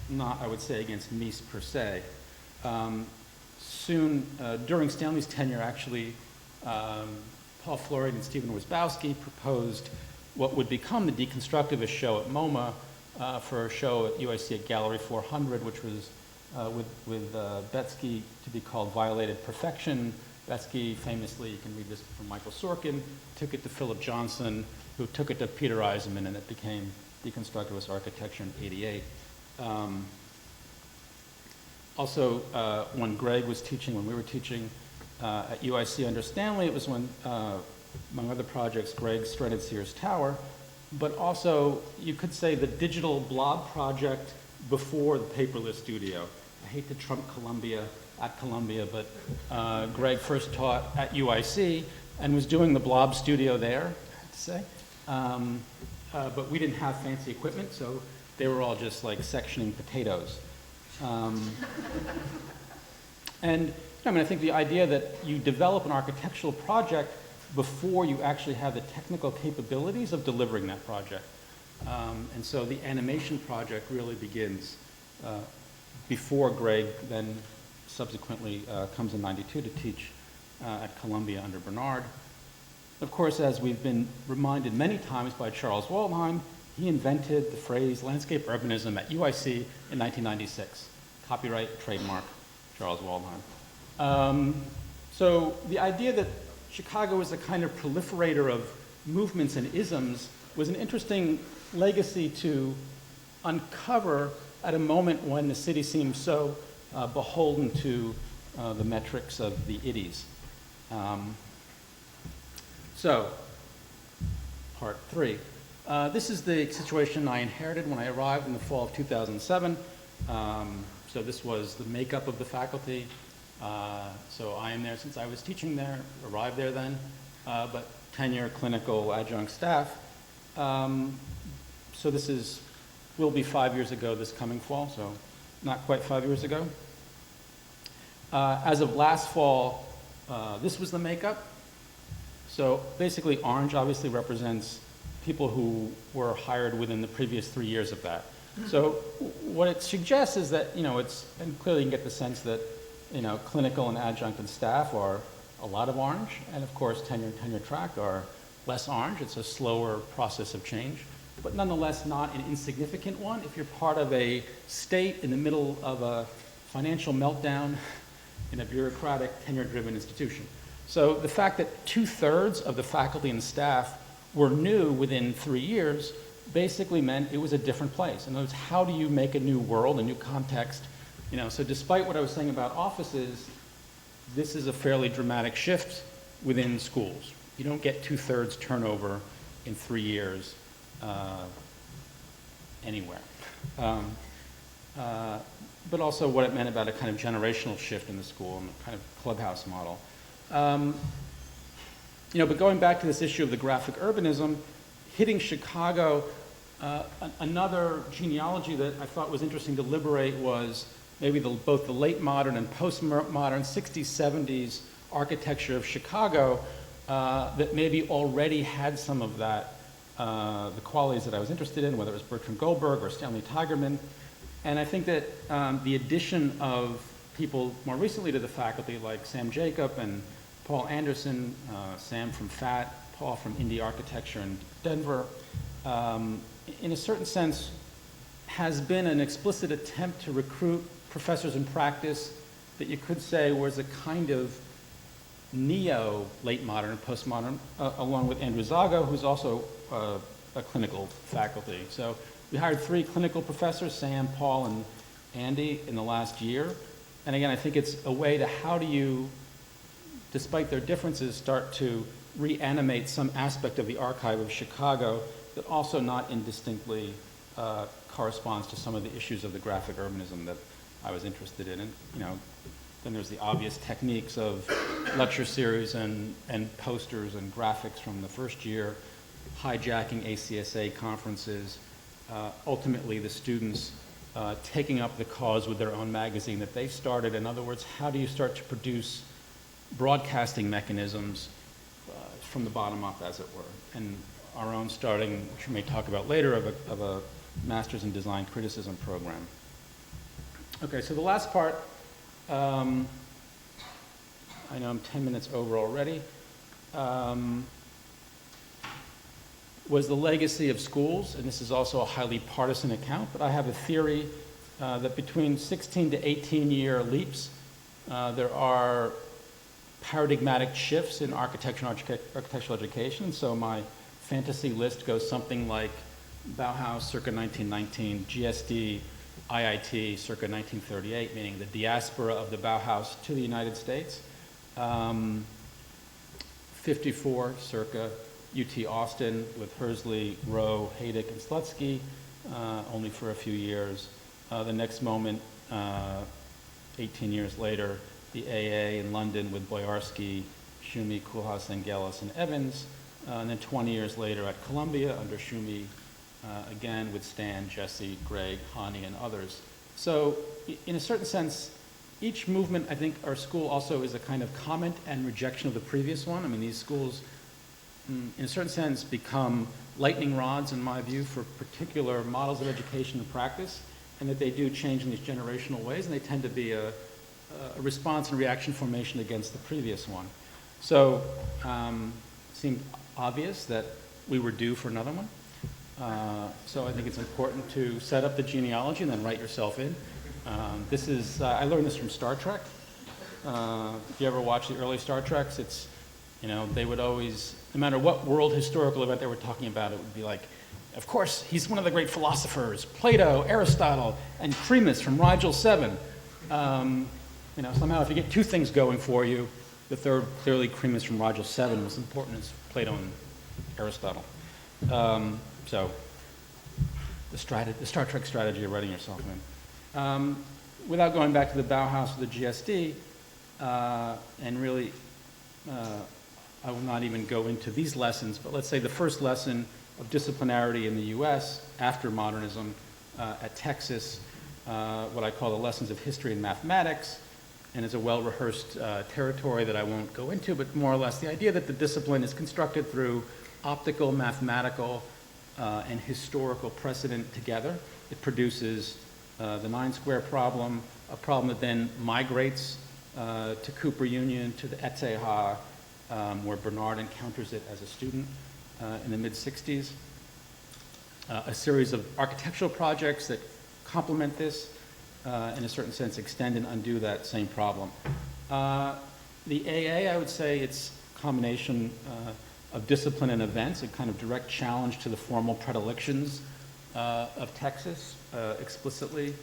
B: not, I would say, against Mies per se. Soon, during Stanley's tenure, actually, Paul Floyd and Stephen Wisbowski proposed what would become the deconstructivist show at MoMA for a show at UIC at Gallery 400, which was with Betsky to be called Violated Perfection. Betsky famously, you can read this from Michael Sorkin, took it to Philip Johnson, who took it to Peter Eisenman, and it became deconstructivist architecture in '88. Also, when Greg was teaching, when we were teaching at UIC under Stanley, it was when, among other projects, Greg threaded Sears Tower, but also, you could say, the digital blob project before the paperless studio. I hate to trump Columbia, but Greg first taught at UIC and was doing the blob studio there, I have to say. But we didn't have fancy equipment, so they were all just like sectioning potatoes. And I mean, I think the idea that you develop an architectural project before you actually have the technical capabilities of delivering that project. And so the animation project really begins before Greg then subsequently comes in '92 to teach at Columbia under Bernard. Of course, as we've been reminded many times by Charles Waldheim, he invented the phrase landscape urbanism at UIC in 1996. Copyright, trademark, Charles Waldheim. So the idea that Chicago was a kind of proliferator of movements and isms was an interesting legacy to uncover at a moment when the city seemed so beholden to the metrics of the iddies. So, part 3. This is the situation I inherited when I arrived in the fall of 2007. So this was the makeup of the faculty. So I am there since I was teaching there, arrived there then, but tenure, clinical, adjunct staff. So this will be 5 years ago this coming fall, so not quite 5 years ago. As of last fall, this was the makeup. So basically orange obviously represents people who were hired within the previous 3 years of that. So what it suggests is that, and clearly you can get the sense that, clinical and adjunct and staff are a lot of orange, and of course tenure and tenure track are less orange. It's a slower process of change. but nonetheless not an insignificant one if you're part of a state in the middle of a financial meltdown in a bureaucratic, tenure-driven institution. So the fact that 2/3 of the faculty and staff were new within 3 years basically meant it was a different place. In other words, how do you make a new world, a new context? You know, so despite what I was saying about offices, this is a fairly dramatic shift within schools. You don't get 2/3 turnover in 3 years anywhere. But also what it meant about a kind of generational shift in the school and a kind of clubhouse model. You know, but going back to this issue of the graphic urbanism, hitting Chicago, another genealogy that I thought was interesting to liberate was maybe both the late modern and postmodern 60s, 70s architecture of Chicago that maybe already had some of that, the qualities that I was interested in, whether it was Bertrand Goldberg or Stanley Tigerman. And I think that the addition of people more recently to the faculty like Sam Jacob and Paul Anderson, Sam from FAT, Paul from Indie Architecture in Denver, in a certain sense has been an explicit attempt to recruit professors in practice that you could say was a kind of neo-late modern and postmodern, along with Andrew Zago, who's also a clinical faculty. So we hired 3 clinical professors, Sam, Paul, and Andy, in the last year. And again, I think it's a way to how do you, despite their differences, start to reanimate some aspect of the archive of Chicago that also not indistinctly corresponds to some of the issues of the graphic urbanism that I was interested in. And, you know, then there's the obvious techniques of lecture series and posters and graphics from the first year, hijacking ACSA conferences, ultimately the students taking up the cause with their own magazine that they started. In other words, how do you start to produce broadcasting mechanisms from the bottom up, as it were, and our own starting, which we may talk about later, of a Master's in Design Criticism program. Okay, so the last part, I know I'm 10 minutes over already, was the legacy of schools, and this is also a highly partisan account, but I have a theory that between 16 to 18-year leaps, there are paradigmatic shifts in architecture and architectural education. So my fantasy list goes something like Bauhaus circa 1919, GSD, IIT circa 1938, meaning the diaspora of the Bauhaus to the United States. 54 circa UT Austin with Hersley, Rowe, Haydick, and Slutsky, only for a few years. The next moment, 18 years later, the AA in London with Boyarsky, Schumi, Koolhaas, Angelis, and Evans. And then 20 years later at Columbia under Schumi, again with Stan, Jesse, Greg, Hani, and others. So in a certain sense, each movement, I think our school also is a kind of comment and rejection of the previous one. I mean, these schools, in a certain sense, become lightning rods, in my view, for particular models of education and practice, and that they do change in these generational ways, and they tend to be a response and reaction formation against the previous one. So it seemed obvious that we were due for another one. So I think it's important to set up the genealogy and then write yourself in. This is, I learned this from Star Trek. If you ever watch the early Star Treks, it's, you know, they would always, no matter what world historical event they were talking about, it would be like, of course, he's one of the great philosophers, Plato, Aristotle, and Cremus from Rigel 7. You know, somehow if you get 2 things going for you, the third, clearly Cremus from Rigel 7 was important as Plato and Aristotle. So the Star Trek strategy of writing yourself in. Without going back to the Bauhaus or the GSD, and really, I will not even go into these lessons, but let's say the first lesson of disciplinarity in the US after modernism at Texas, what I call the lessons of history and mathematics, and it's a well-rehearsed territory that I won't go into, but more or less the idea that the discipline is constructed through optical, mathematical, and historical precedent together. It produces the 9-square problem, a problem that then migrates to Cooper Union, to the ETH, where Bernard encounters it as a student in the mid-60s. a series of architectural projects that complement this, in a certain sense, extend and undo that same problem. The AA, I would say it's a combination of discipline and events, a kind of direct challenge to the formal predilections of Texas, explicitly,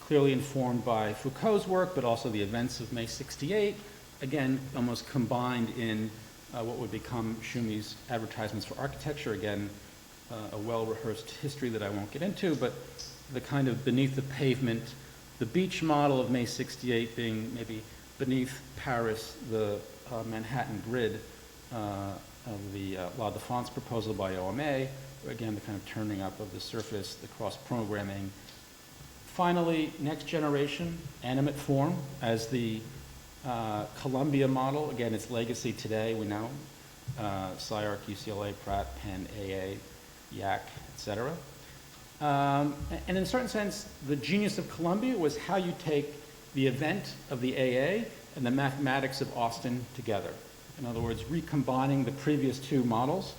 B: clearly informed by Foucault's work, but also the events of May 68, again, almost combined in what would become Shumi's advertisements for architecture, again, a well-rehearsed history that I won't get into, but the kind of beneath the pavement, the beach model of May 68 being maybe beneath Paris, the Manhattan grid of the La Défense proposal by OMA, again, the kind of turning up of the surface, the cross-programming. Finally, next generation, animate form as the Columbia model. Again, its legacy today, we know, SCI-Arc, UCLA, Pratt, Penn, AA, YAC, etc. And in a certain sense, the genius of Columbia was how you take the event of the AA and the mathematics of Austin together. In other words, recombining the previous two models,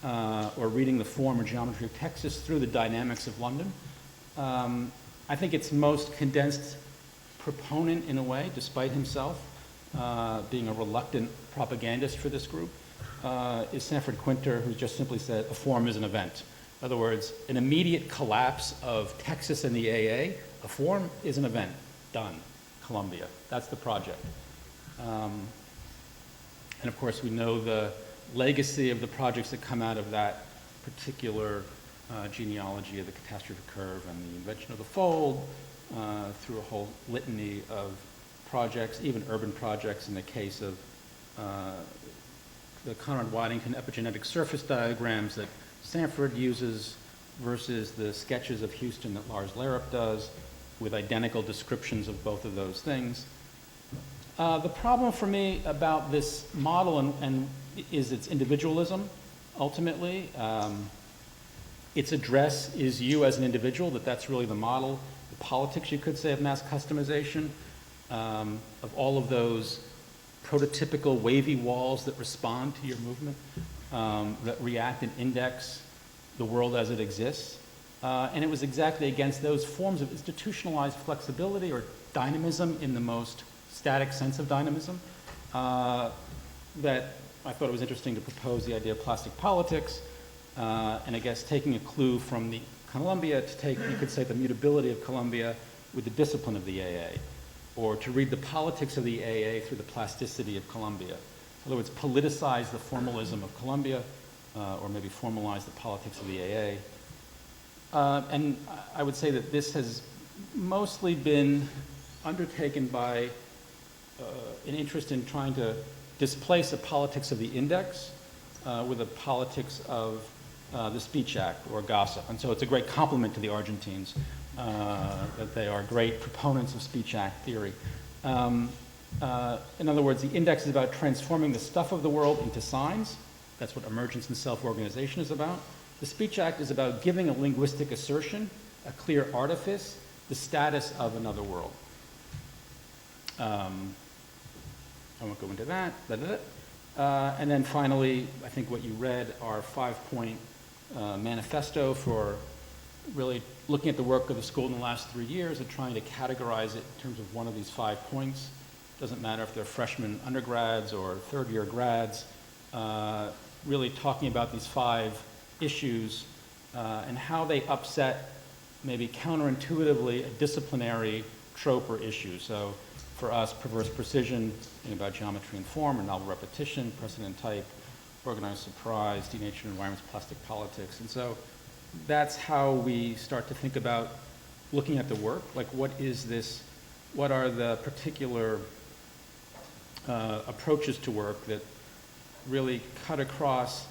B: or reading the form or geometry of Texas through the dynamics of London. I think its most condensed proponent, in a way, despite himself being a reluctant propagandist for this group, is Sanford Quinter, who just simply said, a form is an event. In other words, an immediate collapse of Texas and the AA, a form is an event. Done. Columbia. That's the project. And of course, we know the legacy of the projects that come out of that particular genealogy of the catastrophe curve and the invention of the fold, through a whole litany of projects, even urban projects in the case of the Conrad Waddington epigenetic surface diagrams that Sanford uses versus the sketches of Houston that Lars Larup does, with identical descriptions of both of those things. The problem for me about this model is its individualism, ultimately. Its address is you as an individual, that's really the model. The politics, you could say, of mass customization, of all of those prototypical wavy walls that respond to your movement, that react and index the world as it exists. And it was exactly against those forms of institutionalized flexibility or dynamism in the most static sense of dynamism that I thought it was interesting to propose the idea of plastic politics, and I guess taking a clue from the Columbia to take, you could say, the mutability of Columbia with the discipline of the AA, or to read the politics of the AA through the plasticity of Columbia. In other words, politicize the formalism of Columbia, or maybe formalize the politics of the AA. And I would say that this has mostly been undertaken by an interest in trying to displace the politics of the index with the politics of the Speech Act or gossip. And so it's a great compliment to the Argentines that they are great proponents of Speech Act theory. In other words, the index is about transforming the stuff of the world into signs. That's what emergence and self-organization is about. The Speech Act is about giving a linguistic assertion, a clear artifice, the status of another world. I won't go into that. And then finally, I think what you read, our 5-point manifesto for really looking at the work of the school in the last 3 years and trying to categorize it in terms of one of these 5 points. Doesn't matter if they're freshman undergrads or third-year grads, really talking about these 5 issues and how they upset, maybe counterintuitively, a disciplinary trope or issue. So for us, perverse precision, thinking about geometry and form, or novel repetition, precedent type, organized surprise, denatured environments, plastic politics. And so that's how we start to think about looking at the work, like what is this, what are the particular approaches to work that really cut across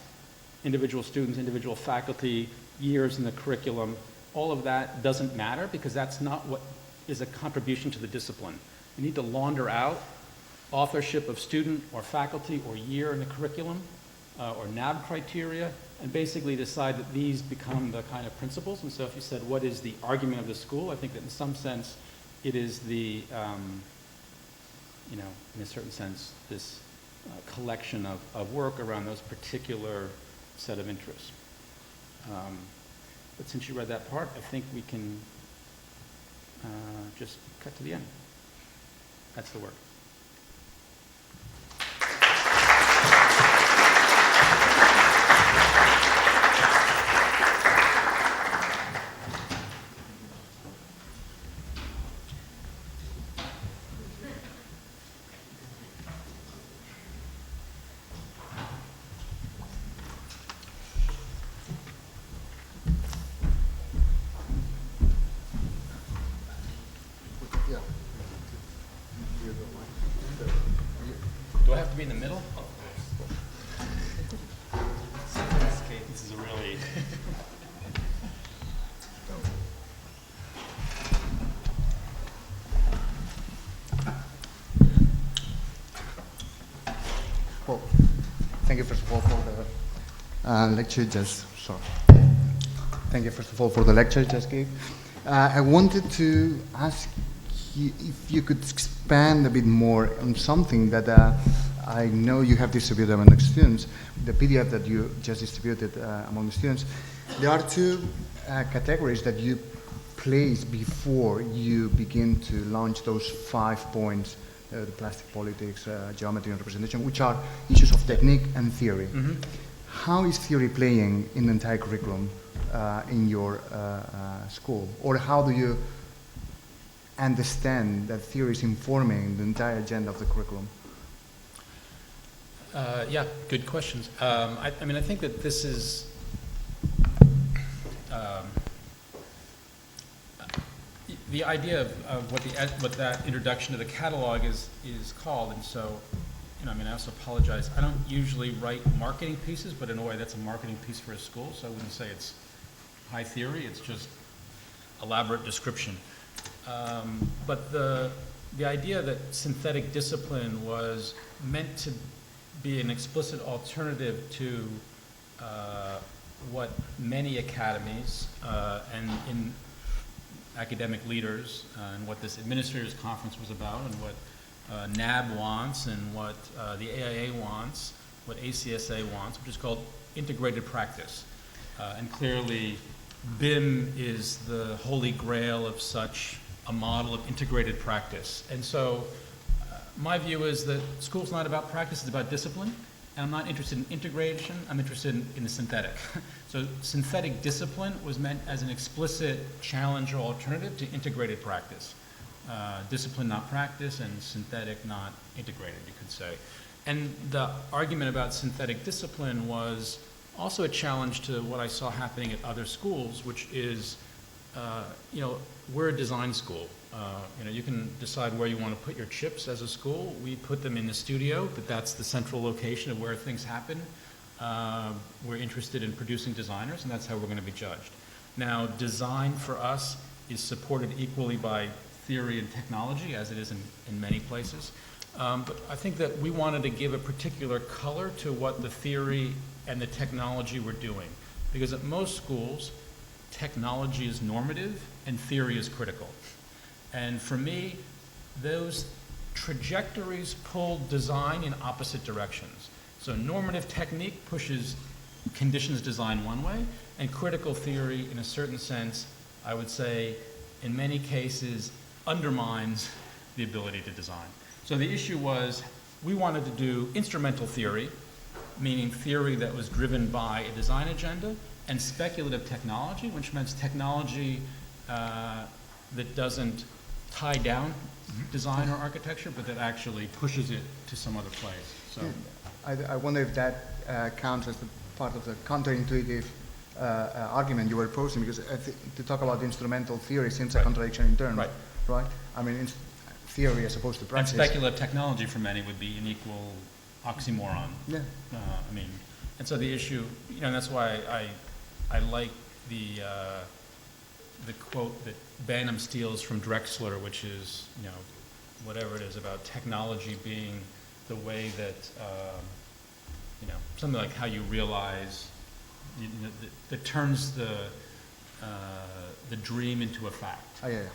B: individual students, individual faculty, years in the curriculum. All of that doesn't matter because that's not what is a contribution to the discipline. You need to launder out authorship of student or faculty or year in the curriculum or NAB criteria and basically decide that these become the kind of principles. And so if you said, what is the argument of the school? I think that in some sense it is the, in a certain sense, this collection of work around those particular set of interests. But since you read that part, I think we can just cut to the end. That's the work. Do I have to be in the middle? This is a really...
A: Well, thank you first of all for the lecture Thank you first of all for the lecture you just gave. I wanted to ask you if you could expand a bit more on something that I know you have distributed among the students, the PDF that you just distributed among the students. There are two categories that you place before you begin to launch those 5 points, the plastic politics, geometry and representation, which are issues of technique and theory. Mm-hmm. How is theory playing in the entire curriculum in your school? Or how do you understand that theory is informing the entire agenda of the curriculum?
B: Yeah, good questions. I mean, I think that this is the idea of what that introduction to the catalog is called, and so, you know, I mean, I also apologize. I don't usually write marketing pieces, but in a way, that's a marketing piece for a school, so I wouldn't say it's high theory. It's just elaborate description. But the idea that synthetic discipline was meant to be an explicit alternative to what many academies and in academic leaders and what this administrators conference was about and what NAB wants and what the AIA wants, what ACSA wants, which is called integrated practice. And clearly BIM is the holy grail of such a model of integrated practice. And so my view is that school's not about practice, it's about discipline. And I'm not interested in integration, I'm interested in the synthetic. So synthetic discipline was meant as an explicit challenge or alternative to integrated practice. Discipline, not practice, and synthetic, not integrated, you could say. And the argument about synthetic discipline was also a challenge to what I saw happening at other schools, which is, you know, we're a design school. You know, you can decide where you want to put your chips as a school. We put them in the studio, but that's the central location of where things happen. We're interested in producing designers, and that's how we're going to be judged. Now, design for us is supported equally by theory and technology, as it is in many places. But I think that we wanted to give a particular color to what the theory and the technology were doing. Because at most schools, technology is normative and theory is critical. And for me, those trajectories pull design in opposite directions. So normative technique pushes conditions design one way, and critical theory, in a certain sense, I would say, in many cases, undermines the ability to design. So the issue was, we wanted to do instrumental theory, meaning theory that was driven by a design agenda, and speculative technology, which meant technology that doesn't tie down design or architecture, but that actually pushes it to some other place. So,
A: I wonder if that counts as part of the counterintuitive argument you were posing, because to talk about instrumental theory seems a contradiction in terms, right? I mean, theory as opposed to practice.
B: And speculative technology for many would be an equal oxymoron.
A: Yeah.
B: I mean, and so the issue, you know, and that's why I like the quote that Banham steals from Drexler, which is, you know, whatever it is about technology being the way that, you know, something like how you realize, you know, that turns the dream into a fact.
A: Oh, yeah.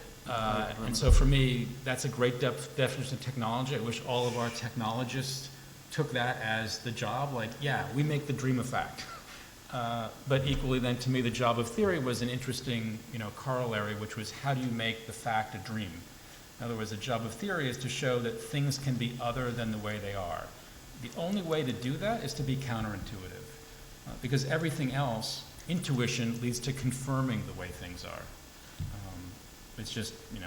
B: And so for me, that's a great definition of technology. I wish all of our technologists took that as the job. Like, yeah, we make the dream a fact. But equally then, to me, the job of theory was an interesting, corollary, which was how do you make the fact a dream? In other words, the job of theory is to show that things can be other than the way they are. The only way to do that is to be counterintuitive, because everything else, intuition, leads to confirming the way things are. It's just, in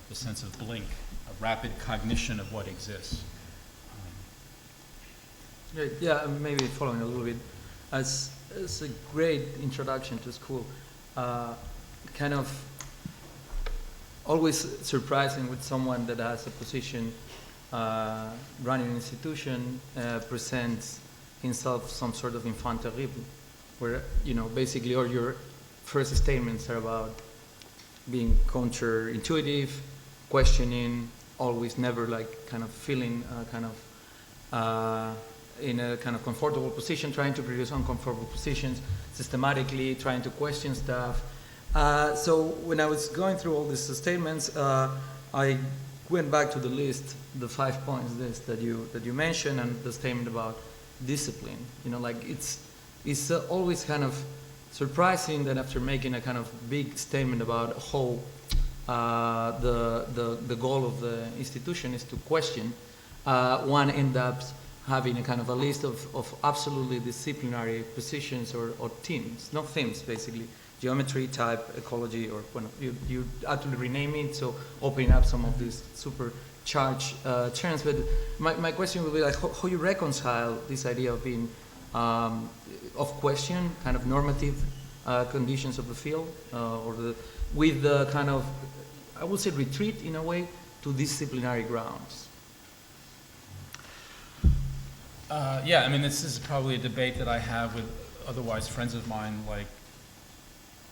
B: the sense of blink, a rapid cognition of what exists.
C: Yeah, maybe following a little bit, as a great introduction to school, kind of always surprising with someone that has a position running an institution, presents himself some sort of enfant terrible, where basically all your first statements are about being counterintuitive, questioning, always never like kind of feeling in a kind of comfortable position, trying to produce uncomfortable positions, systematically trying to question stuff. So when I was going through all these statements, I went back to the list, the 5 points list that you mentioned, and the statement about discipline. It's always kind of surprising that after making a kind of big statement about how the goal of the institution is to question, one ends up having a kind of a list of absolutely disciplinary positions or themes, not themes basically, geometry, type, ecology, or you actually rename it, so opening up some of these super charged terms. But my question would be like, how you reconcile this idea of being of question, kind of normative conditions of the field, with the kind of, I would say, retreat in a way to disciplinary grounds.
B: Yeah, I mean, this is probably a debate that I have with otherwise friends of mine, like,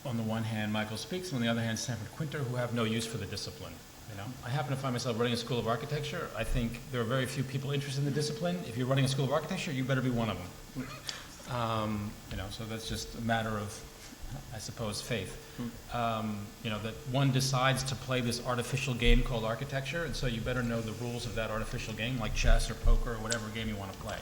B: on the one hand, Michael Speaks, and on the other hand, Stanford Quinter, who have no use for the discipline. I happen to find myself running a school of architecture. I think there are very few people interested in the discipline. If you're running a school of architecture, you better be one of them. So that's just a matter of, I suppose, faith. That one decides to play this artificial game called architecture, and so you better know the rules of that artificial game, like chess or poker or whatever game you want to play.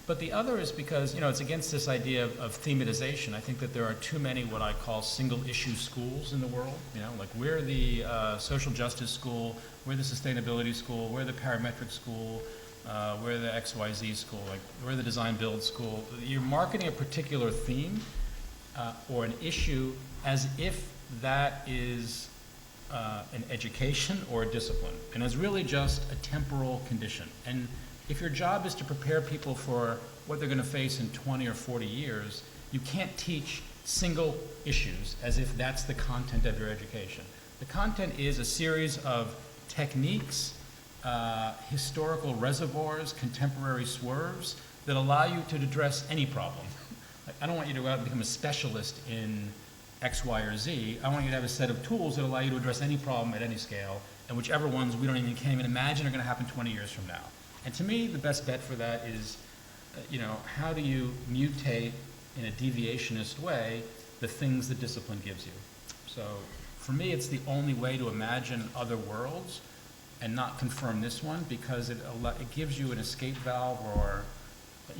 B: But the other is because, it's against this idea of thematization. I think that there are too many what I call single issue schools in the world. Like we're the social justice school, we're the sustainability school, we're the parametric school, we're the XYZ school, like we're the design build school. You're marketing a particular theme or an issue as if that is an education or a discipline, and is really just a temporal condition. And if your job is to prepare people for what they're going to face in 20 or 40 years, you can't teach single issues as if that's the content of your education. The content is a series of techniques, historical reservoirs, contemporary swerves that allow you to address any problem. I don't want you to go out and become a specialist in X, Y, or Z. I want you to have a set of tools that allow you to address any problem at any scale, and whichever ones we can't even imagine are going to happen 20 years from now. And to me, the best bet for that is, how do you mutate in a deviationist way the things that discipline gives you? So for me, it's the only way to imagine other worlds and not confirm this one, because it gives you an escape valve or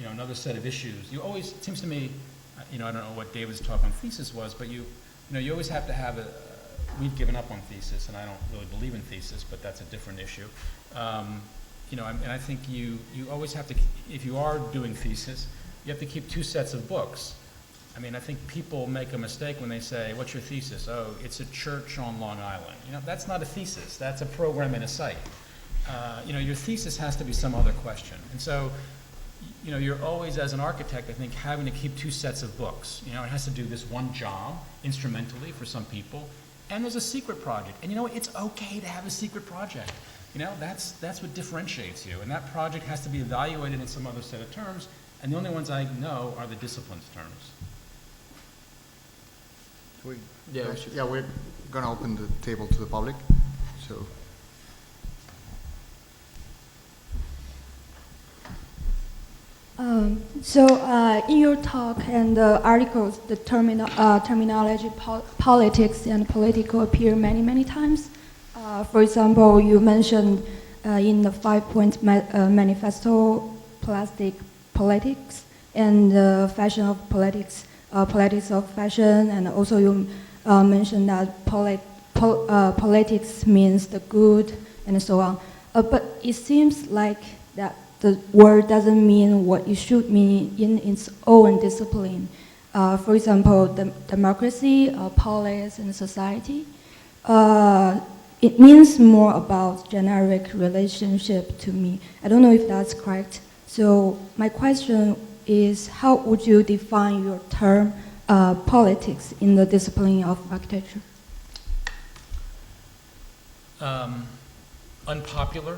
B: another set of issues. You always, it seems to me, I don't know what David's talk on thesis was, but you always have to have we've given up on thesis, and I don't really believe in thesis, but that's a different issue. And I think you always have to, if you are doing thesis, you have to keep two sets of books. I mean, I think people make a mistake when they say, what's your thesis? Oh, it's a church on Long Island. That's not a thesis. That's a program in a site. Your thesis has to be some other question. And so, you're always, as an architect, I think, having to keep two sets of books. It has to do this one job, instrumentally for some people, and there's a secret project. And it's okay to have a secret project. That's what differentiates you. And that project has to be evaluated in some other set of terms, and the only ones I know are the discipline's terms.
A: We're going to open the table to the public.
D: In your talk and the articles, the terminology politics and political appear many, many times. For example, you mentioned in the 5-point manifesto, plastic politics and the fashion of politics, politics of fashion, and also you mentioned that politics means the good and so on. But it seems like that the word doesn't mean what it should mean in its own discipline. For example, democracy, polis, and society. It means more about generic relationship to me. I don't know if that's correct. So my question is, how would you define your term politics in the discipline of architecture?
B: Unpopular,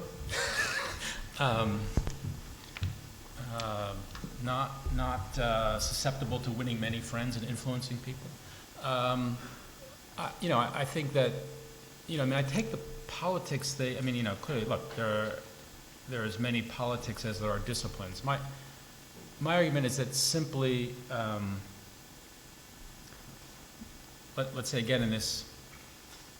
B: not susceptible to winning many friends and influencing people. I think that, I take the politics, clearly, look, there are as many politics as there are disciplines. My argument is that simply, let's say again in this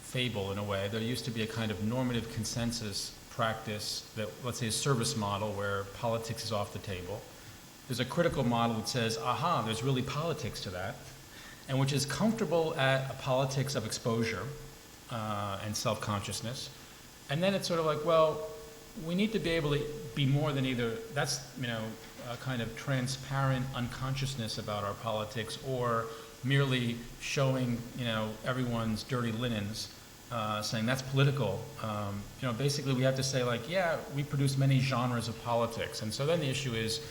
B: fable in a way, there used to be a kind of normative consensus practice that, let's say, a service model where politics is off the table. There's a critical model that says, aha, there's really politics to that, and which is comfortable at a politics of exposure and self-consciousness. And then it's sort of like, well, we need to be able to be more than either, that's, a kind of transparent unconsciousness about our politics, or merely showing, everyone's dirty linens, saying that's political. Basically we have to say, like, yeah, we produce many genres of politics. And so then the issue is,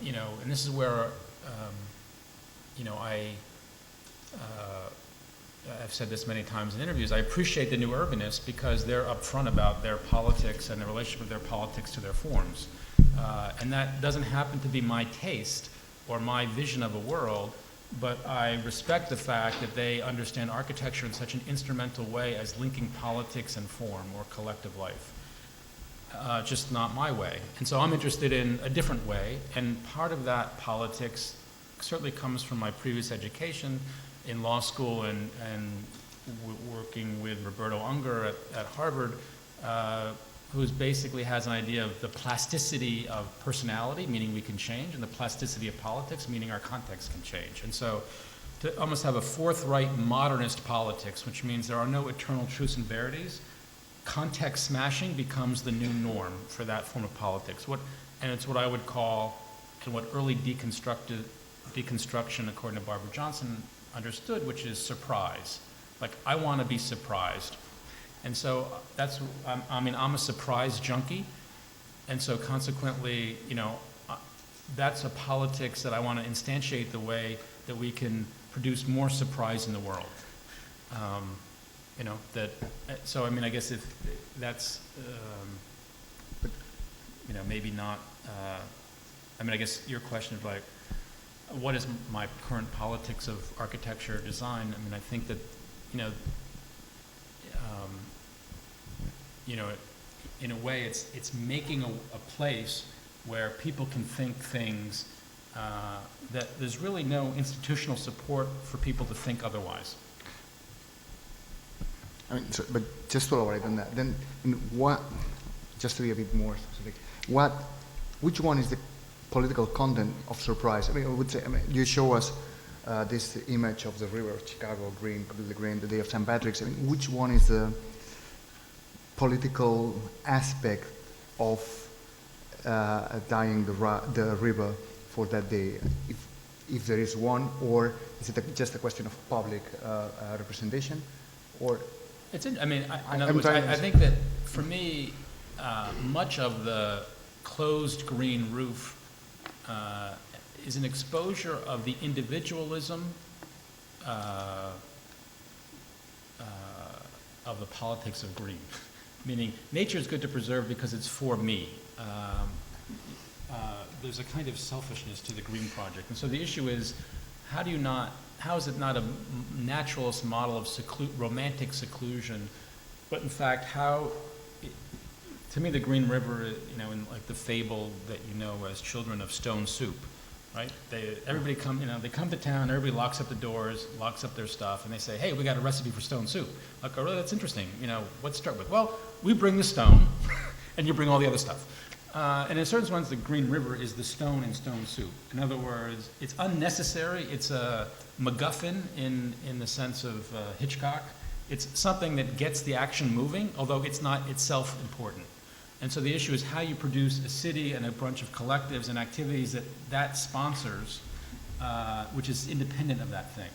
B: and this is where, I've said this many times in interviews, I appreciate the new urbanists because they're upfront about their politics and the relationship of their politics to their forms. And that doesn't happen to be my taste or my vision of a world, but I respect the fact that they understand architecture in such an instrumental way as linking politics and form or collective life. Just not my way. And so I'm interested in a different way, and part of that politics certainly comes from my previous education in law school and working with Roberto Unger at Harvard, who basically has an idea of the plasticity of personality, meaning we can change, and the plasticity of politics, meaning our context can change. And so to almost have a forthright modernist politics, which means there are no eternal truths and verities, context smashing becomes the new norm for that form of politics. And it's what I would call, and what early deconstruction, according to Barbara Johnson, understood, which is surprise. Like, I want to be surprised. And so I'm a surprise junkie, and so consequently, that's a politics that I want to instantiate the way that we can produce more surprise in the world. I guess if that's, maybe not, I guess your question is like, what is my current politics of architecture or design? I think that, in a way, it's making a place where people can think things that there's really no institutional support for people to think otherwise.
A: But just to elaborate on that, then just to be a bit more specific, which one is the political content of surprise? I would say, you show us this image of the river of Chicago, green, completely green, the day of St. Patrick's. Which one is the political aspect of dyeing the river for that day, if there is one, or is it just a question of public representation, or?
B: It's in other words, I think that for me, much of the closed green roof is an exposure of the individualism of the politics of green. Meaning, nature is good to preserve because it's for me. There's a kind of selfishness to the green project. And so the issue is, how is it not a naturalist model of romantic seclusion, but in fact, to me, the Green River, in like the fable that as children of Stone Soup, right? Everybody they come to town, everybody locks up the doors, locks up their stuff, and they say, hey, we got a recipe for stone soup. Like, oh, really, that's interesting. Let's start with, well, we bring the stone, and you bring all the other stuff. And in certain sense, the Green River is the stone in stone soup. In other words, it's unnecessary. It's a MacGuffin in the sense of Hitchcock. It's something that gets the action moving, although it's not itself important. And so the issue is how you produce a city and a bunch of collectives and activities that sponsors, which is independent of that thing.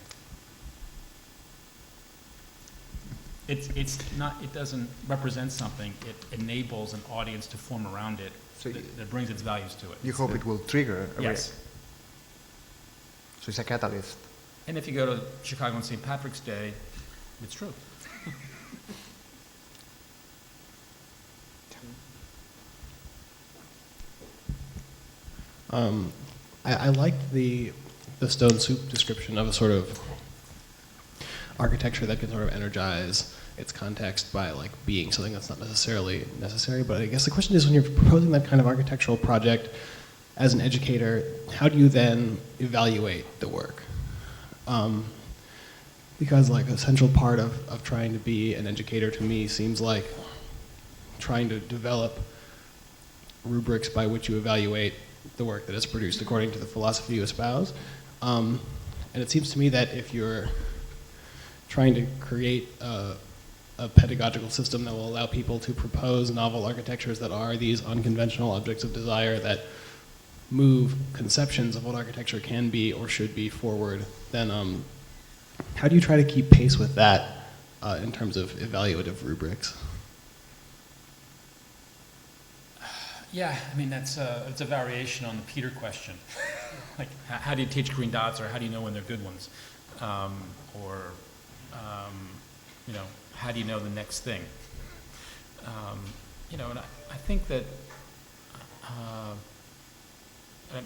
B: It's not. It doesn't represent something. It enables an audience to form around it. So that brings its values to it.
A: You hope it will trigger.
B: Yes.
A: So it's a catalyst.
B: And if you go to Chicago on St. Patrick's Day, it's true.
E: I liked the stone soup description of a sort of architecture that can sort of energize its context by like being something that's not necessarily necessary. But I guess the question is, when you're proposing that kind of architectural project as an educator, how do you then evaluate the work? Because like a central part of trying to be an educator to me seems like trying to develop rubrics by which you evaluate the work that is produced according to the philosophy you espouse. And it seems to me that if you're trying to create a pedagogical system that will allow people to propose novel architectures that are these unconventional objects of desire that move conceptions of what architecture can be or should be forward, then how do you try to keep pace with that in terms of evaluative rubrics?
B: Yeah, I mean, it's a variation on the Peter question. Like, how do you teach green dots, or how do you know when they're good ones? You know, how do you know the next thing? You know, and I think that, I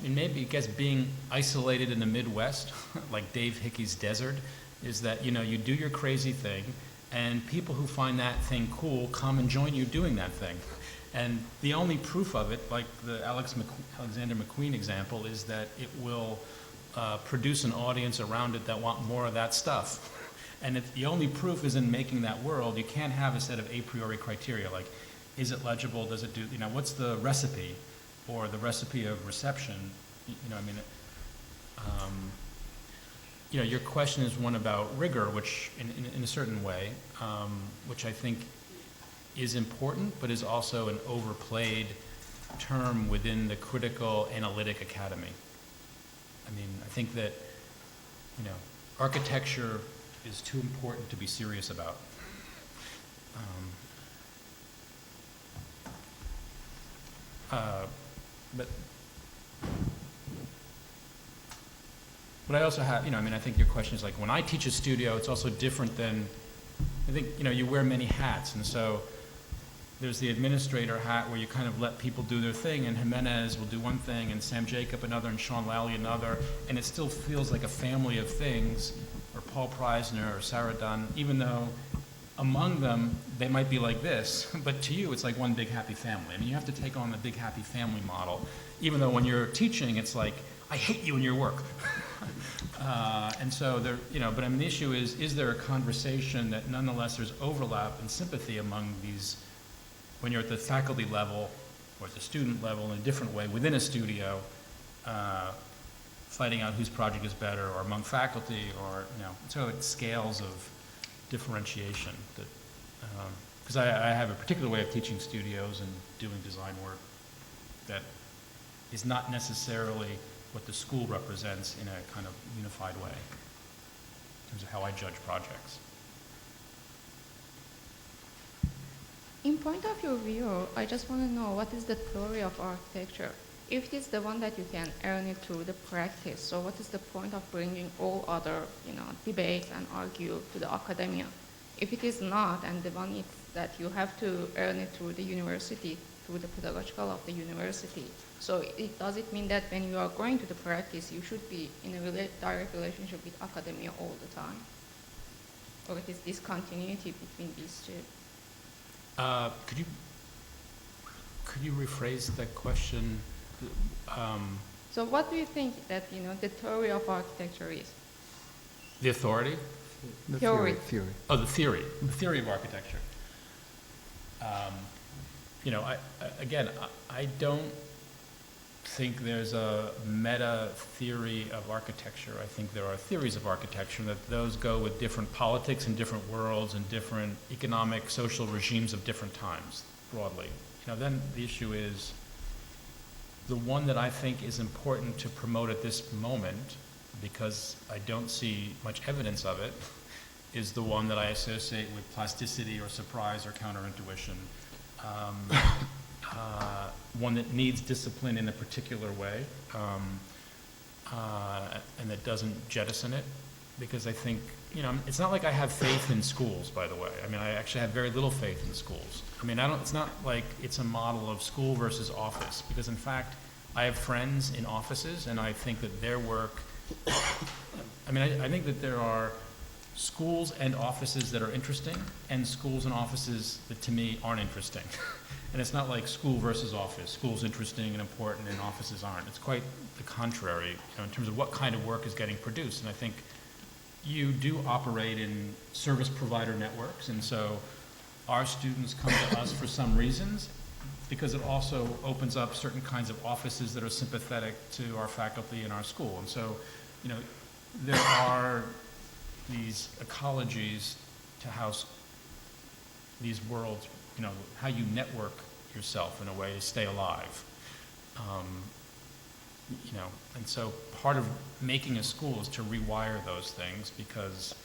B: mean, maybe, I guess, being isolated in the Midwest, like Dave Hickey's desert, is that, you know, you do your crazy thing, and people who find that thing cool come and join you doing that thing. And the only proof of it, like the Alexander McQueen example, is that it will produce an audience around it that want more of that stuff. And if the only proof is in making that world, you can't have a set of a priori criteria, like, is it legible, does it do, you know, what's the recipe, or the recipe of reception, you know, I mean, you know, your question is one about rigor, which, in a certain way, which I think is important, but is also an overplayed term within the critical analytic academy. I mean, I think that, you know, architecture is too important to be serious about. But I also have, you know, I mean, I think your question is like, when I teach a studio, it's also different than, I think, you know, you wear many hats, and so there's the administrator hat where you kind of let people do their thing, and Jimenez will do one thing, and Sam Jacob another, and Sean Lally another, and it still feels like a family of things, or Paul Preisner or Sarah Dunn, even though among them they might be like this, but to you it's like one big happy family. I mean, you have to take on the big happy family model, even though when you're teaching it's like, I hate you and your work. And so there, you know, but I mean, the issue is there a conversation that nonetheless there's overlap and sympathy among these, when you're at the faculty level or at the student level in a different way within a studio, fighting out whose project is better, or among faculty, or, you know, so it's scales of differentiation that, because I have a particular way of teaching studios and doing design work that is not necessarily what the school represents in a kind of unified way in terms of how I judge projects.
F: In point of your view, I just want to know, what is the theory of architecture? If it is the one that you can earn it through the practice, so what is the point of bringing all other, you know, debate and argue to the academia? If it is not, and the one is that you have to earn it through the university, through the pedagogical of the university, so does it mean that when you are going to the practice, you should be in a direct relationship with academia all the time? Or it is discontinuity between these two?
B: Could you rephrase that question?
F: So what do you think that, you know, the theory of architecture is?
B: The authority?
A: The
F: Theory.
A: theory.
B: Oh, the theory of architecture. you know, I don't think there's a meta theory of architecture. I think there are theories of architecture that those go with different politics and different worlds and different economic, social regimes of different times, broadly. You know, then the issue is the one that I think is important to promote at this moment, because I don't see much evidence of it, is the one that I associate with plasticity or surprise or counterintuition. One that needs discipline in a particular way, and that doesn't jettison it, because I think, you know, it's not like I have faith in schools, by the way. I mean, I actually have very little faith in schools. I mean, it's not like it's a model of school versus office, because in fact, I have friends in offices, and I think that their work, I mean, I think that there are schools and offices that are interesting, and schools and offices that to me aren't interesting. And it's not like school versus office. School's interesting and important and offices aren't. It's quite the contrary, you know, in terms of what kind of work is getting produced. And I think you do operate in service provider networks, and so our students come to us for some reasons, because it also opens up certain kinds of offices that are sympathetic to our faculty in our school. And so, you know, there are these ecologies to how these worlds, you know, how you network yourself in a way to stay alive. You know, and so part of making a school is to rewire those things, because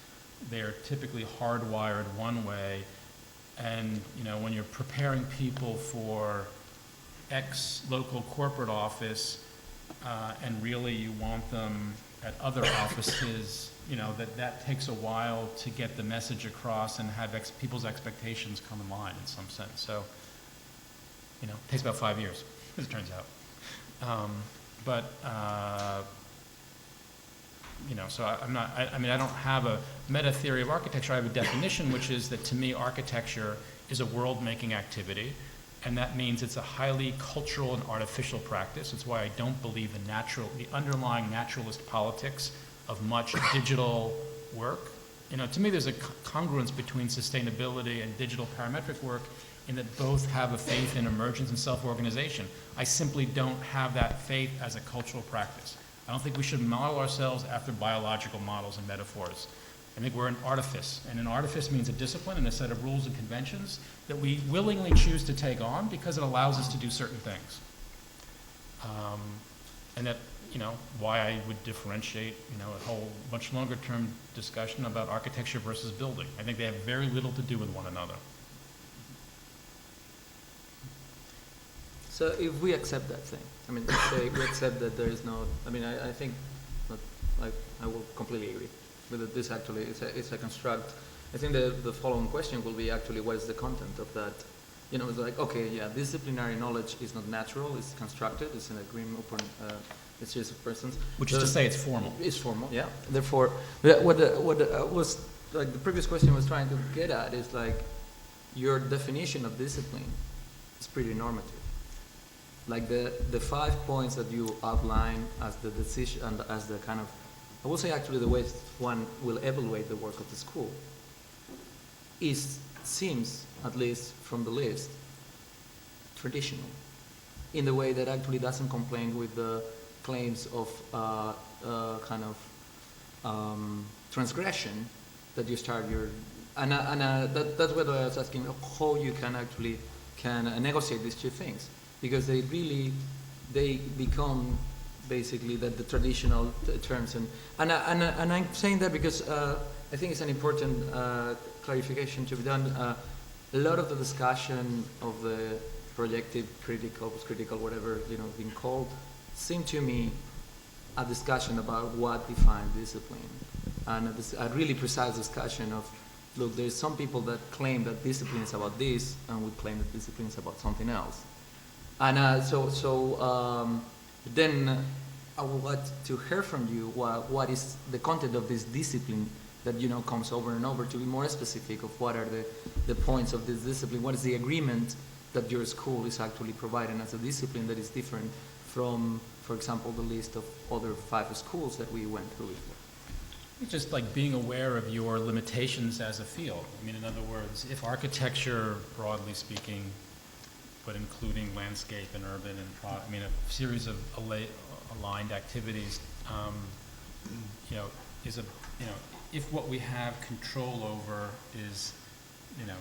B: they're typically hardwired one way. And, you know, when you're preparing people for X local corporate office, and really you want them at other offices, you know, that takes a while to get the message across and have people's expectations come in line in some sense. So, you know, it takes about 5 years, as it turns out. You know, so I mean, I don't have a meta theory of architecture. I have a definition, which is that to me, architecture is a world-making activity, and that means it's a highly cultural and artificial practice. It's why I don't believe the underlying naturalist politics of much digital work. You know, to me, there's a congruence between sustainability and digital parametric work, in that both have a faith in emergence and self-organization. I simply don't have that faith as a cultural practice. I don't think we should model ourselves after biological models and metaphors. I think we're an artifice, and an artifice means a discipline and a set of rules and conventions that we willingly choose to take on because it allows us to do certain things. And that, you know, why I would differentiate, you know, a whole much longer term discussion about architecture versus building. I think they have very little to do with one another.
C: So if we accept that thing, I mean, say we accept that there is no, I mean, I think, I will completely agree with that. This actually is a construct. I think the following question will be actually, what is the content of that? You know, it's like, okay, yeah, disciplinary knowledge is not natural, it's constructed, it's an agreement upon a series of persons.
B: Which is to say it's formal.
C: It's formal, yeah. Therefore, what was, like the previous question was trying to get at is like, your definition of discipline is pretty normative. Like the 5 points that you outline as the decision and as the kind of, I will say actually the way one will evaluate the work of the school seems, at least from the list, traditional, in the way that actually doesn't complain with the claims of kind of transgression that you start your, that's what I was asking, how you can actually negotiate these two things. Because they become basically the traditional terms, and I'm saying that because I think it's an important clarification to be done. A lot of the discussion of the projective, critical, post-critical, whatever being called, seemed to me a discussion about what defines discipline, and a really precise discussion of, look, there's some people that claim that discipline is about this, and we claim that discipline is about something else. And then I would like to hear from you what is the content of this discipline that comes over and over, to be more specific of what are the points of this discipline. What is the agreement that your school is actually providing as a discipline that is different from, for example, the list of other 5 schools that we went through before?
B: It's just like being aware of your limitations as a field. I mean, in other words, if architecture, broadly speaking, but including landscape and urban and I mean, a series of aligned activities, you know, is a, you know, if what we have control over is, you know,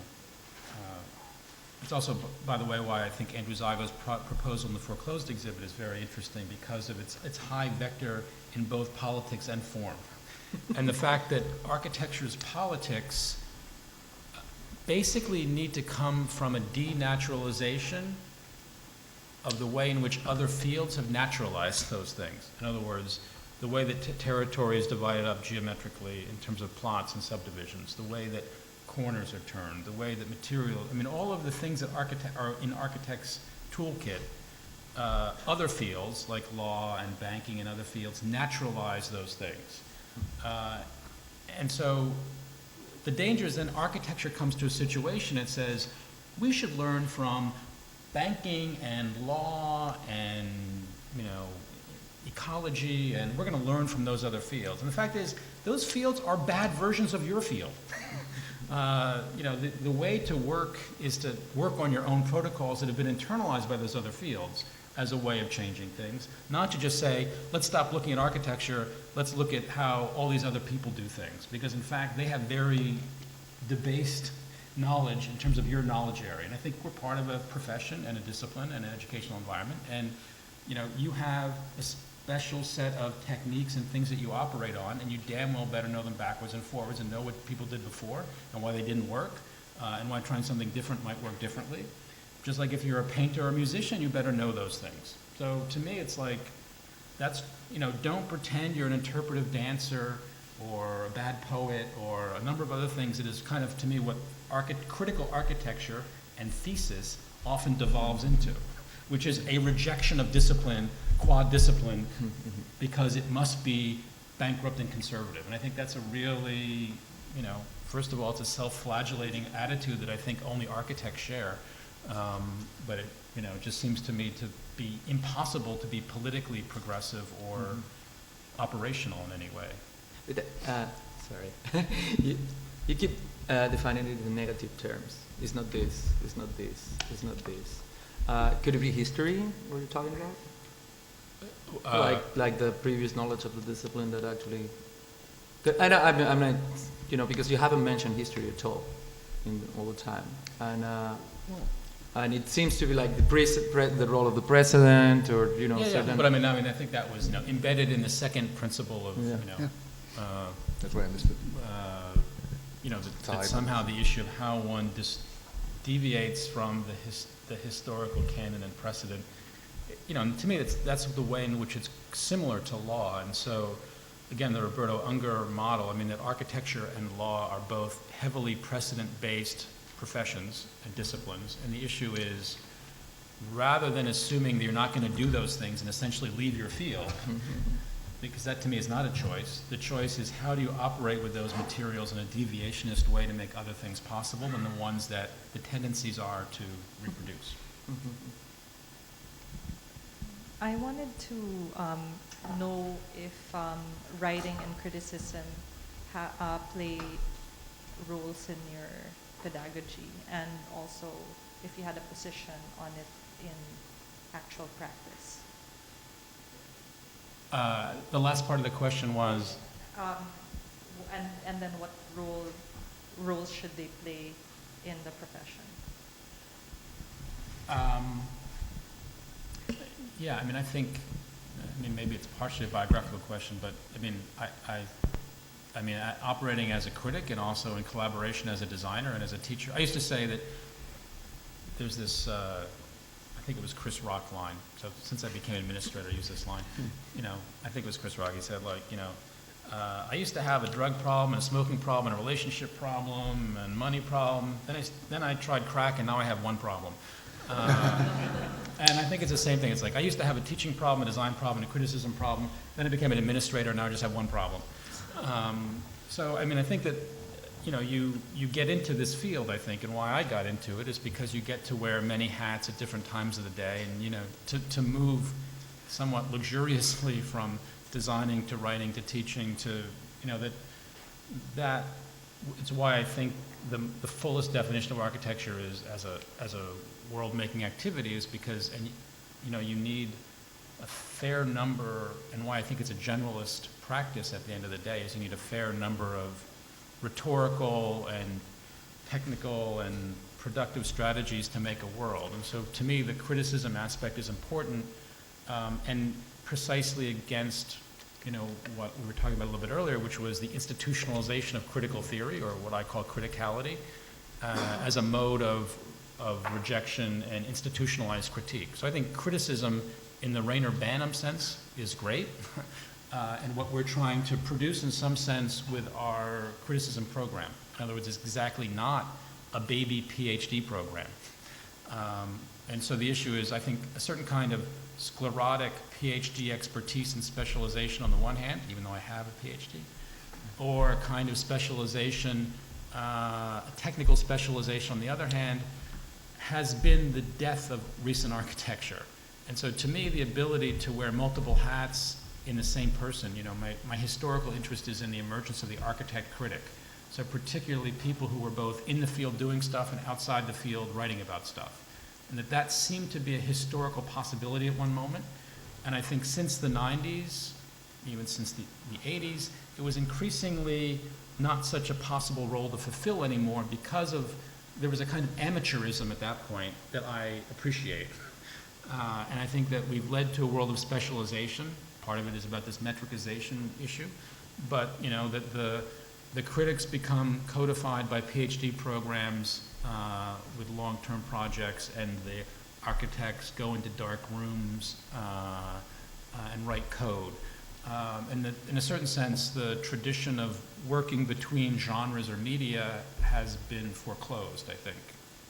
B: it's also, by the way, why I think Andrew Zygo's proposal in the foreclosed exhibit is very interesting, because of its high vector in both politics and form. And the fact that architecture's politics basically need to come from a denaturalization of the way in which other fields have naturalized those things. In other words, the way that territory is divided up geometrically in terms of plots and subdivisions, the way that corners are turned, the way that material, I mean, all of the things that are in architects' toolkit, other fields like law and banking and other fields naturalize those things. And so the danger is then architecture comes to a situation that says, we should learn from banking and law and, you know, ecology, and we're going to learn from those other fields. And the fact is, those fields are bad versions of your field. You know, the way to work is to work on your own protocols that have been internalized by those other fields as a way of changing things, not to just say, let's stop looking at architecture, let's look at how all these other people do things. Because in fact, they have very debased knowledge in terms of your knowledge area. And I think we're part of a profession and a discipline and an educational environment. And, you know, you have a special set of techniques and things that you operate on, and you damn well better know them backwards and forwards and know what people did before and why they didn't work, and why trying something different might work differently. Just like if you're a painter or a musician, you better know those things. So to me, it's like, that's, you know, don't pretend you're an interpretive dancer or a bad poet or a number of other things. It is kind of, to me, what critical architecture and thesis often devolves into, which is a rejection of discipline, quad discipline, because it must be bankrupt and conservative. And I think that's a really, you know, first of all, it's a self-flagellating attitude that I think only architects share. But it, you know, just seems to me to be impossible to be politically progressive or operational in any way.
C: Sorry, you keep defining it in negative terms. It's not this. It's not this. It's not this. Could it be history? What you're talking about? Like the previous knowledge of the discipline that actually. I'm not, you know, because you haven't mentioned history at all in all the time, and it seems to be like the role of the president, or, you know.
B: Yeah, but I mean, I think that was, you know, embedded in the second principle of, you know.
G: That's what I understood.
B: You know, that somehow the issue of how one deviates from the historical canon and precedent, you know, and to me that's the way in which it's similar to law. And so, again, the Roberto Unger model, I mean, that architecture and law are both heavily precedent-based professions and disciplines, and the issue is, rather than assuming that you're not going to do those things and essentially leave your field, because that to me is not a choice. The choice is, how do you operate with those materials in a deviationist way to make other things possible than the ones that the tendencies are to reproduce.
H: I wanted to know if writing and criticism play roles in your pedagogy, and also if you had a position on it in actual practice.
B: The last part of the question was?
H: And then what roles should they play in the profession?
B: Yeah, I mean, I think, maybe it's partially a biographical question, but I mean, operating as a critic and also in collaboration as a designer and as a teacher. I used to say that there's this, I think it was Chris Rock line. So since I became administrator, I use this line. You know, I think it was Chris Rock. He said, like, you know, I used to have a drug problem and a smoking problem and a relationship problem and money problem. Then I tried crack, and now I have one problem. And I think it's the same thing. It's like, I used to have a teaching problem, a design problem, a criticism problem. Then I became an administrator, and now I just have one problem. So, I mean, I think that, you know, you get into this field, I think, and why I got into it is because you get to wear many hats at different times of the day, and, you know, to move somewhat luxuriously from designing to writing to teaching to, you know, that it's why I think the fullest definition of architecture is as a world-making activity is because, and you know, you need a fair number, and why I think it's a generalist practice at the end of the day is you need a fair number of rhetorical and technical and productive strategies to make a world. And so to me, the criticism aspect is important, and precisely against, you know, what we were talking about a little bit earlier, which was the institutionalization of critical theory, or what I call criticality, as a mode of rejection and institutionalized critique. So I think criticism in the Rayner-Banham sense is great, and what we're trying to produce in some sense with our criticism program. In other words, it's exactly not a baby PhD program. And so the issue is, I think, a certain kind of sclerotic PhD expertise and specialization on the one hand, even though I have a PhD, or a kind of specialization, a technical specialization on the other hand, has been the death of recent architecture. And so to me, the ability to wear multiple hats in the same person, you know, my historical interest is in the emergence of the architect critic. So particularly people who were both in the field doing stuff and outside the field writing about stuff. And that seemed to be a historical possibility at one moment. And I think since the 90s, even since the 80s, it was increasingly not such a possible role to fulfill anymore because of, there was a kind of amateurism at that point that I appreciate. And I think that we've led to a world of specialization. Part of it is about this metricization issue. But, you know, that the critics become codified by PhD programs with long-term projects, and the architects go into dark rooms and write code. And in a certain sense, the tradition of working between genres or media has been foreclosed, I think.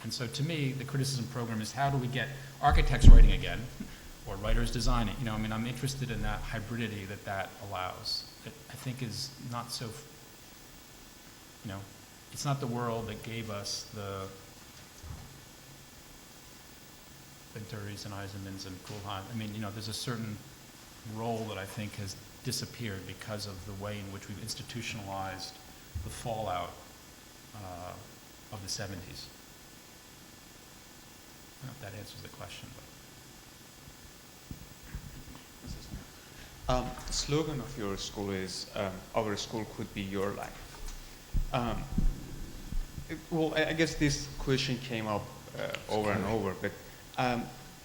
B: And so to me, the criticism program is how do we get architects writing again, or writers designing? You know, I mean, I'm interested in that hybridity that allows. That I think is not so, you know, it's not the world that gave us the Venturis and Eisenmans and Kuhlheim. I mean, you know, there's a certain role that I think has disappeared because of the way in which we've institutionalized the fallout of the 70s. I don't know if that answers the question.
I: The slogan of your school is, our school could be your life. Well, I guess this question came up over and over, but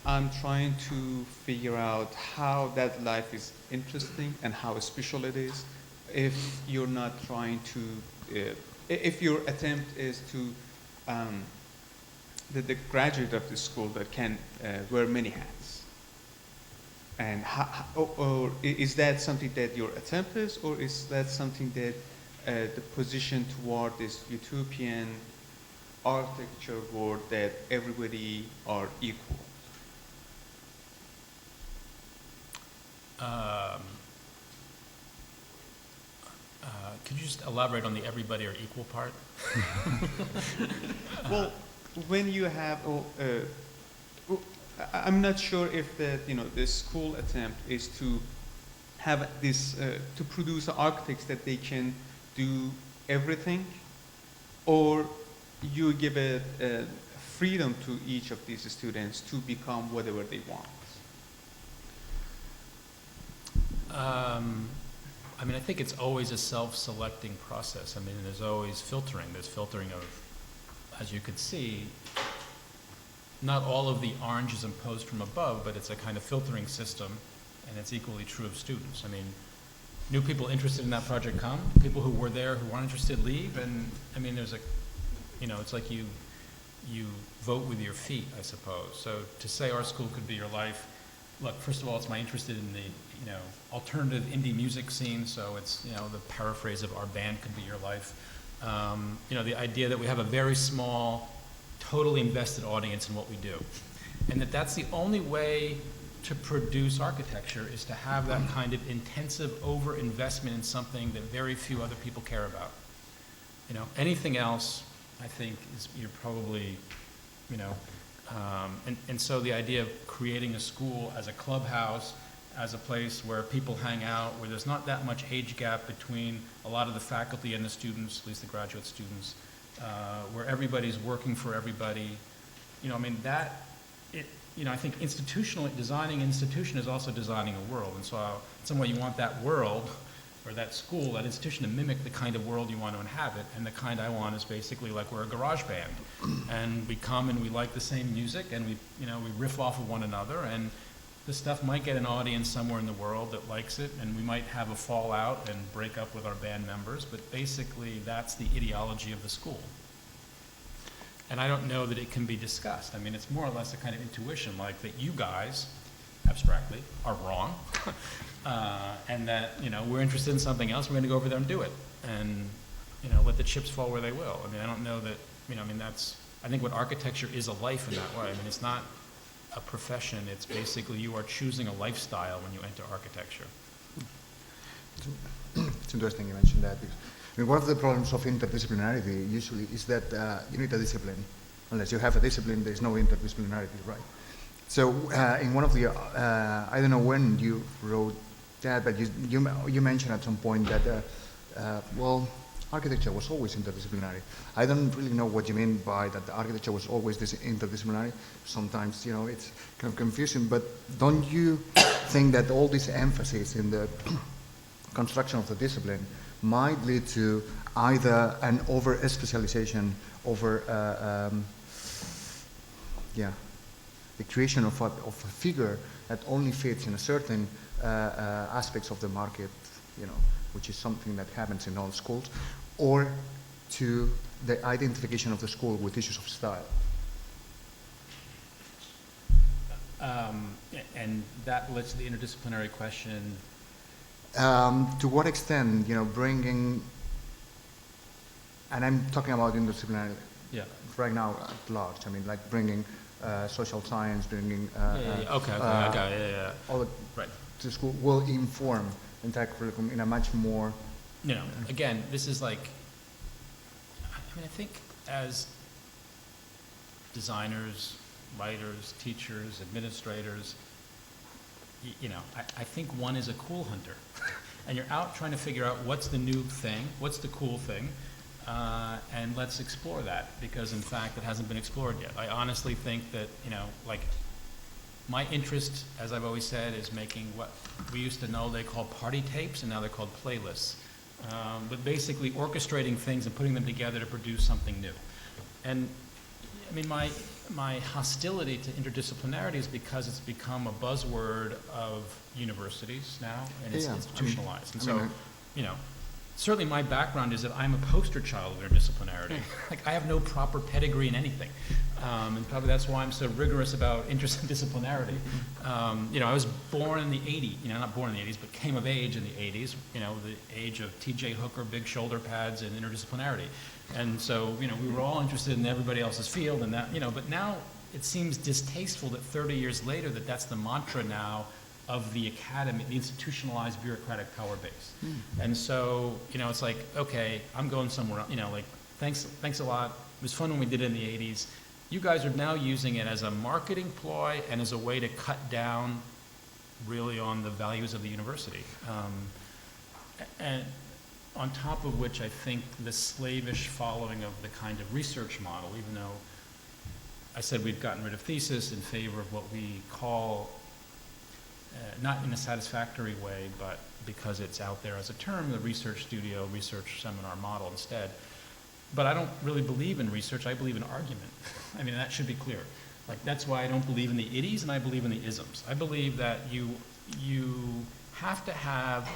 I: I'm trying to figure out how that life is interesting and how special it is if you're not trying to, if your attempt is to, the graduate of the school that can wear many hats. And or is that something that your attempt is, or is that something that the position toward this utopian architecture world that everybody are equal?
B: Could you just elaborate on the everybody are equal part?
I: Well, when you have, I'm not sure if the the school attempt is to have this to produce architects that they can do everything, or you give a freedom to each of these students to become whatever they want.
B: I mean, I think it's always a self-selecting process. I mean, there's always filtering. There's filtering of, as you could see, not all of the orange is imposed from above, but it's a kind of filtering system, and it's equally true of students. I mean, new people interested in that project come, people who were there who weren't interested leave, and I mean, there's a, it's like you vote with your feet, I suppose. So to say our school could be your life, look, first of all, it's my interest in the, alternative indie music scene, so it's, the paraphrase of our band could be your life. The idea that we have a very small, totally invested audience in what we do. And that's the only way to produce architecture, is to have that kind of intensive over-investment in something that very few other people care about. Anything else, I think, is, you're probably, and so the idea of creating a school as a clubhouse, as a place where people hang out, where there's not that much age gap between a lot of the faculty and the students, at least the graduate students, where everybody's working for everybody. You know, I mean, I think designing an institution is also designing a world. And so in some way you want that world, or that school, that institution, to mimic the kind of world you want to inhabit. And the kind I want is basically like we're a garage band. And we come and we like the same music, and we riff off of one another, and the stuff might get an audience somewhere in the world that likes it, and we might have a fallout and break up with our band members, but basically that's the ideology of the school. And I don't know that it can be discussed. I mean, it's more or less a kind of intuition, like that you guys, abstractly, are wrong, and that, we're interested in something else, we're going to go over there and do it, and, let the chips fall where they will. I mean, I don't know that, I think what architecture is a life in that way. I mean, it's not a profession, it's basically you are choosing a lifestyle when you enter architecture.
A: It's interesting you mentioned that, because one of the problems of interdisciplinarity usually is that you need a discipline. Unless you have a discipline, there's no interdisciplinarity, right? So in one of the, I don't know when you wrote that, but you mentioned at some point that, architecture was always interdisciplinary. I don't really know what you mean by that. The architecture was always this interdisciplinary. Sometimes, it's kind of confusing, but don't you think that all this emphasis in the construction of the discipline might lead to either an over-specialization, the creation of a figure that only fits in a certain aspects of the market, which is something that happens in all schools, or to the identification of the school with issues of style?
B: And that relates to the interdisciplinary question.
A: To what extent, bringing, and I'm talking about interdisciplinary right now at large, I mean, like bringing social science, bringing all the,
B: right,
A: to school will inform the entire curriculum in a much more...
B: Again, this is like, I think as designers, writers, teachers, administrators, I think one is a cool hunter. And you're out trying to figure out what's the new thing, what's the cool thing, and let's explore that, because in fact it hasn't been explored yet. I honestly think that, my interest, as I've always said, is making what we used to know they called party tapes, and now they're called playlists. But basically orchestrating things and putting them together to produce something new. And I mean, my hostility to interdisciplinarity is because it's become a buzzword of universities now, and it's institutionalized. Certainly my background is that I'm a poster child of interdisciplinarity. Like, I have no proper pedigree in anything. And probably that's why I'm so rigorous about interdisciplinarity. I was born in the 80s, not born in the 80s, but came of age in the 80s, the age of T.J. Hooker, big shoulder pads, and interdisciplinarity. And so, we were all interested in everybody else's field, and that, but now it seems distasteful that 30 years later that's the mantra now of the academy, the institutionalized bureaucratic power base. And so, it's like, okay, I'm going somewhere else, thanks a lot. It was fun when we did it in the 80s. You guys are now using it as a marketing ploy and as a way to cut down really on the values of the university. And on top of which, I think the slavish following of the kind of research model, even though I said we've gotten rid of thesis in favor of what we call, not in a satisfactory way, but because it's out there as a term, the research studio, research seminar model instead. But I don't really believe in research, I believe in argument. I mean, that should be clear. Like, that's why I don't believe in the itties and I believe in the isms. I believe that you have to have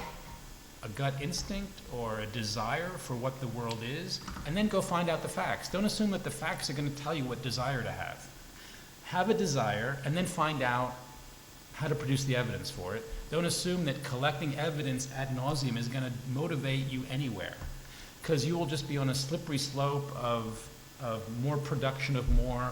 B: a gut instinct or a desire for what the world is, and then go find out the facts. Don't assume that the facts are going to tell you what desire to have. Have a desire and then find out how to produce the evidence for it. Don't assume that collecting evidence ad nauseum is going to motivate you anywhere, because you will just be on a slippery slope of more production of more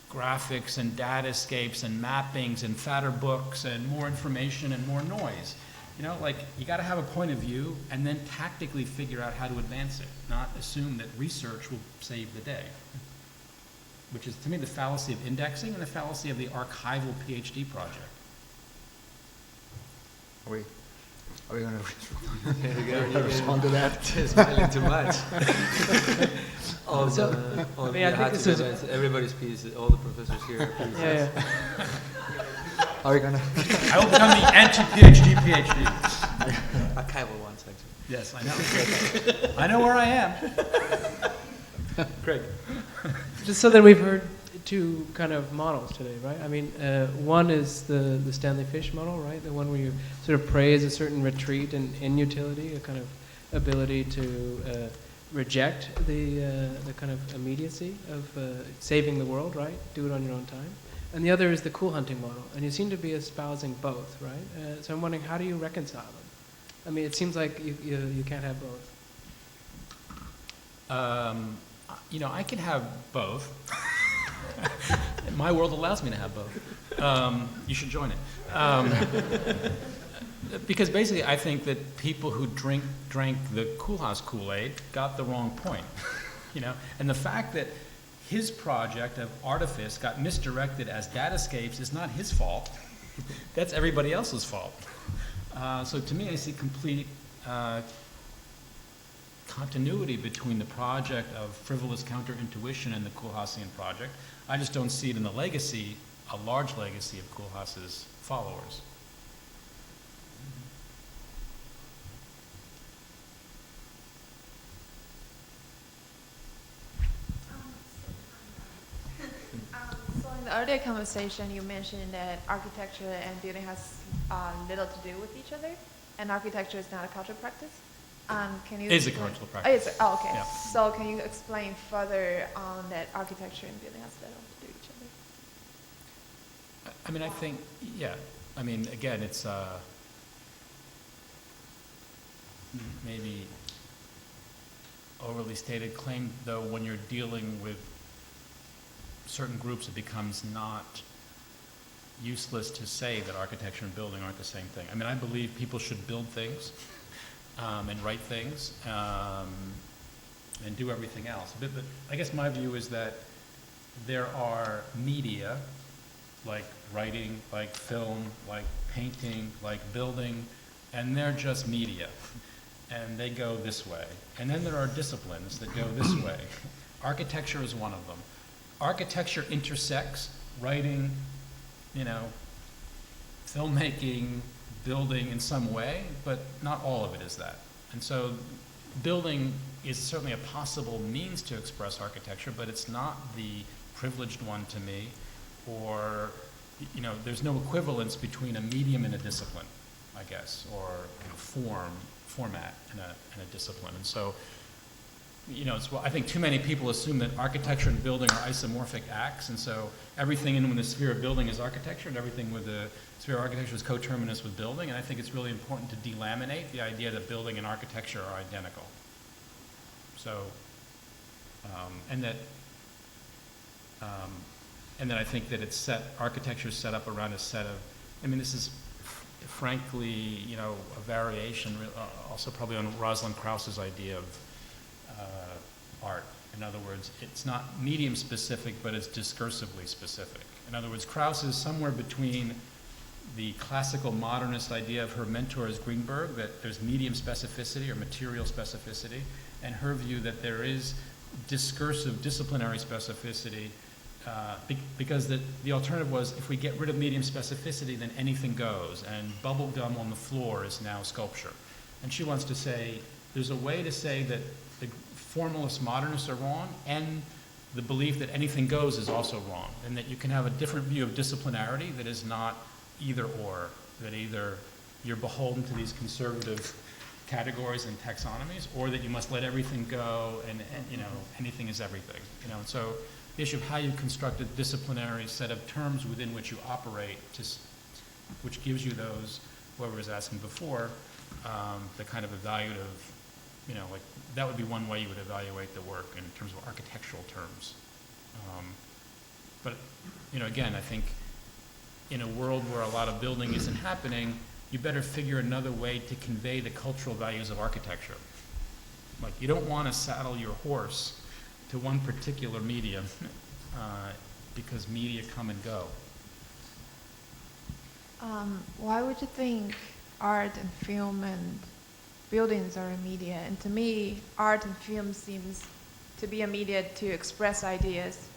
B: graphics and datascapes and mappings and fatter books and more information and more noise. You got to have a point of view and then tactically figure out how to advance it, not assume that research will save the day, which is, to me, the fallacy of indexing and the fallacy of the archival PhD project.
A: Are we going to respond to that?
C: Smiling too much. all the, all
J: I
C: the
J: think this is
C: everybody's piece, all the professors here. Please.
J: yeah.
A: Are we going to?
B: I will become the anti-PhD PhD.
C: Archival ones, actually.
B: Yes, I know. I know where I am.
C: Craig.
J: Just so that we've heard two kind of models today, right? I mean, one is the Stanley Fish model, right? The one where you sort of praise a certain retreat and inutility, a kind of ability to reject the kind of immediacy of saving the world, right? Do it on your own time. And the other is the cool hunting model, and you seem to be espousing both, right? So I'm wondering, how do you reconcile them? I mean, it seems like you can't have both.
B: You know, I can have both. My world allows me to have both. You should join it. Because basically, I think that people who drank the Koolhaas Kool-Aid got the wrong point. You know, and the fact that his project of artifice got misdirected as datascapes is not his fault. That's everybody else's fault. So to me, I see complete continuity between the project of frivolous counterintuition and the Koolhaasian project. I just don't see it in the legacy, a large legacy of Koolhaas's followers.
K: So in the earlier conversation, you mentioned that architecture and building has little to do with each other, and architecture is not a cultural practice. Can you?
B: Is a cultural practice.
K: Okay.
B: Yeah.
K: So can you explain further on that architecture and building has little to do with each other?
B: I mean, I think, yeah. I mean, again, it's maybe overly stated claim, though, when you're dealing with certain groups, it becomes not useless to say that architecture and building aren't the same thing. I mean, I believe people should build things and write things and do everything else. But I guess my view is that there are media, like writing, like film, like painting, like building, and they're just media. And they go this way. And then there are disciplines that go this way. Architecture is one of them. Architecture intersects writing, you know, filmmaking, building in some way, but not all of it is that. And so building is certainly a possible means to express architecture, but it's not the privileged one to me, or, you know, there's no equivalence between a medium and a discipline, I guess, or format in a discipline. And so, you know, I think too many people assume that architecture and building are isomorphic acts, and so everything in the sphere of building is architecture, and everything with the sphere of architecture is coterminous with building, and I think it's really important to delaminate the idea that building and architecture are identical. So, and that I think that architecture is set up around a set of, I mean, this is frankly, you know, a variation, also probably on Rosalind Krauss's idea of art. In other words, it's not medium specific, but it's discursively specific. In other words, Krauss is somewhere between the classical modernist idea of her mentor as Greenberg, that there's medium specificity or material specificity, and her view that there is discursive disciplinary specificity, because the alternative was, if we get rid of medium specificity, then anything goes, and bubble gum on the floor is now sculpture. And she wants to say, there's a way to say that the formalist modernists are wrong, and the belief that anything goes is also wrong, and that you can have a different view of disciplinarity that is not either or, that either you're beholden to these conservative categories and taxonomies, or that you must let everything go and you know, anything is everything. You know, and so the issue of how you construct a disciplinary set of terms within which you operate, which gives you those, whoever was asking before, the kind of evaluative, you know, like that would be one way you would evaluate the work in terms of architectural terms. But, you know, again, I think in a world where a lot of building isn't happening, you better figure another way to convey the cultural values of architecture. Like, you don't want to saddle your horse to one particular medium because media come and go.
K: Why would you think art and film and buildings are a media, and to me, art and film seems to be a media to express ideas.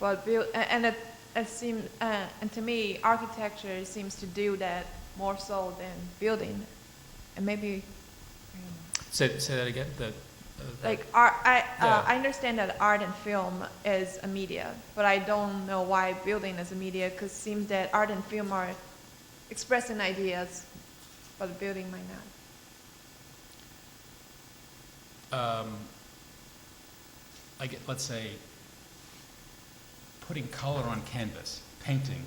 K: But and to me, architecture seems to do that more so than building, and maybe. I don't know.
B: Say that again.
K: Like art,
B: Yeah.
K: I understand that art and film is a media, but I don't know why building is a media, because it seems that art and film are expressing ideas, but building might not.
B: Let's say, putting color on canvas, painting,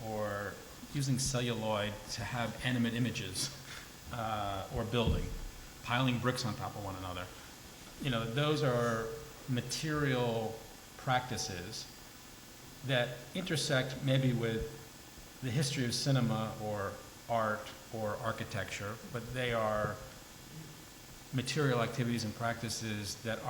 B: or using celluloid to have animate images, or building, piling bricks on top of one another. You know, those are material practices that intersect maybe with the history of cinema or art or architecture, but they are material activities and practices that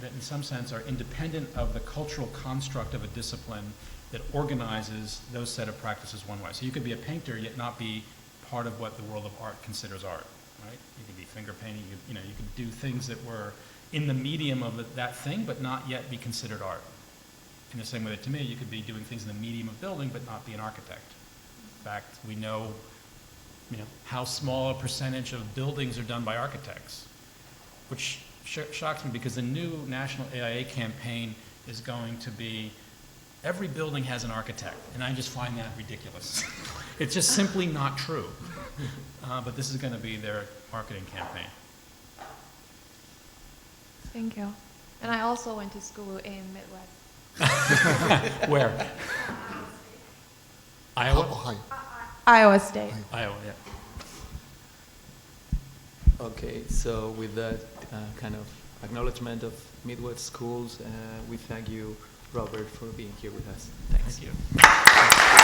B: in some sense are independent of the cultural construct of a discipline that organizes those set of practices one way. So you could be a painter yet not be part of what the world of art considers art, right? You could be finger painting, you could do things that were in the medium of that thing, but not yet be considered art. In the same way that to me, you could be doing things in the medium of building, but not be an architect. In fact, we know, how small a percentage of buildings are done by architects, which shocks me because the new national AIA campaign is going to be, every building has an architect, and I just find that ridiculous. It's just simply not true. But this is going to be their marketing campaign.
K: Thank you. And I also went to school in Midwest.
B: Where? Iowa?
A: Ohio.
K: Iowa State.
B: Iowa, yeah.
L: Okay, so with that kind of acknowledgement of Midwest schools, we thank you, Robert, for being here with us. Thanks.
B: Thank you.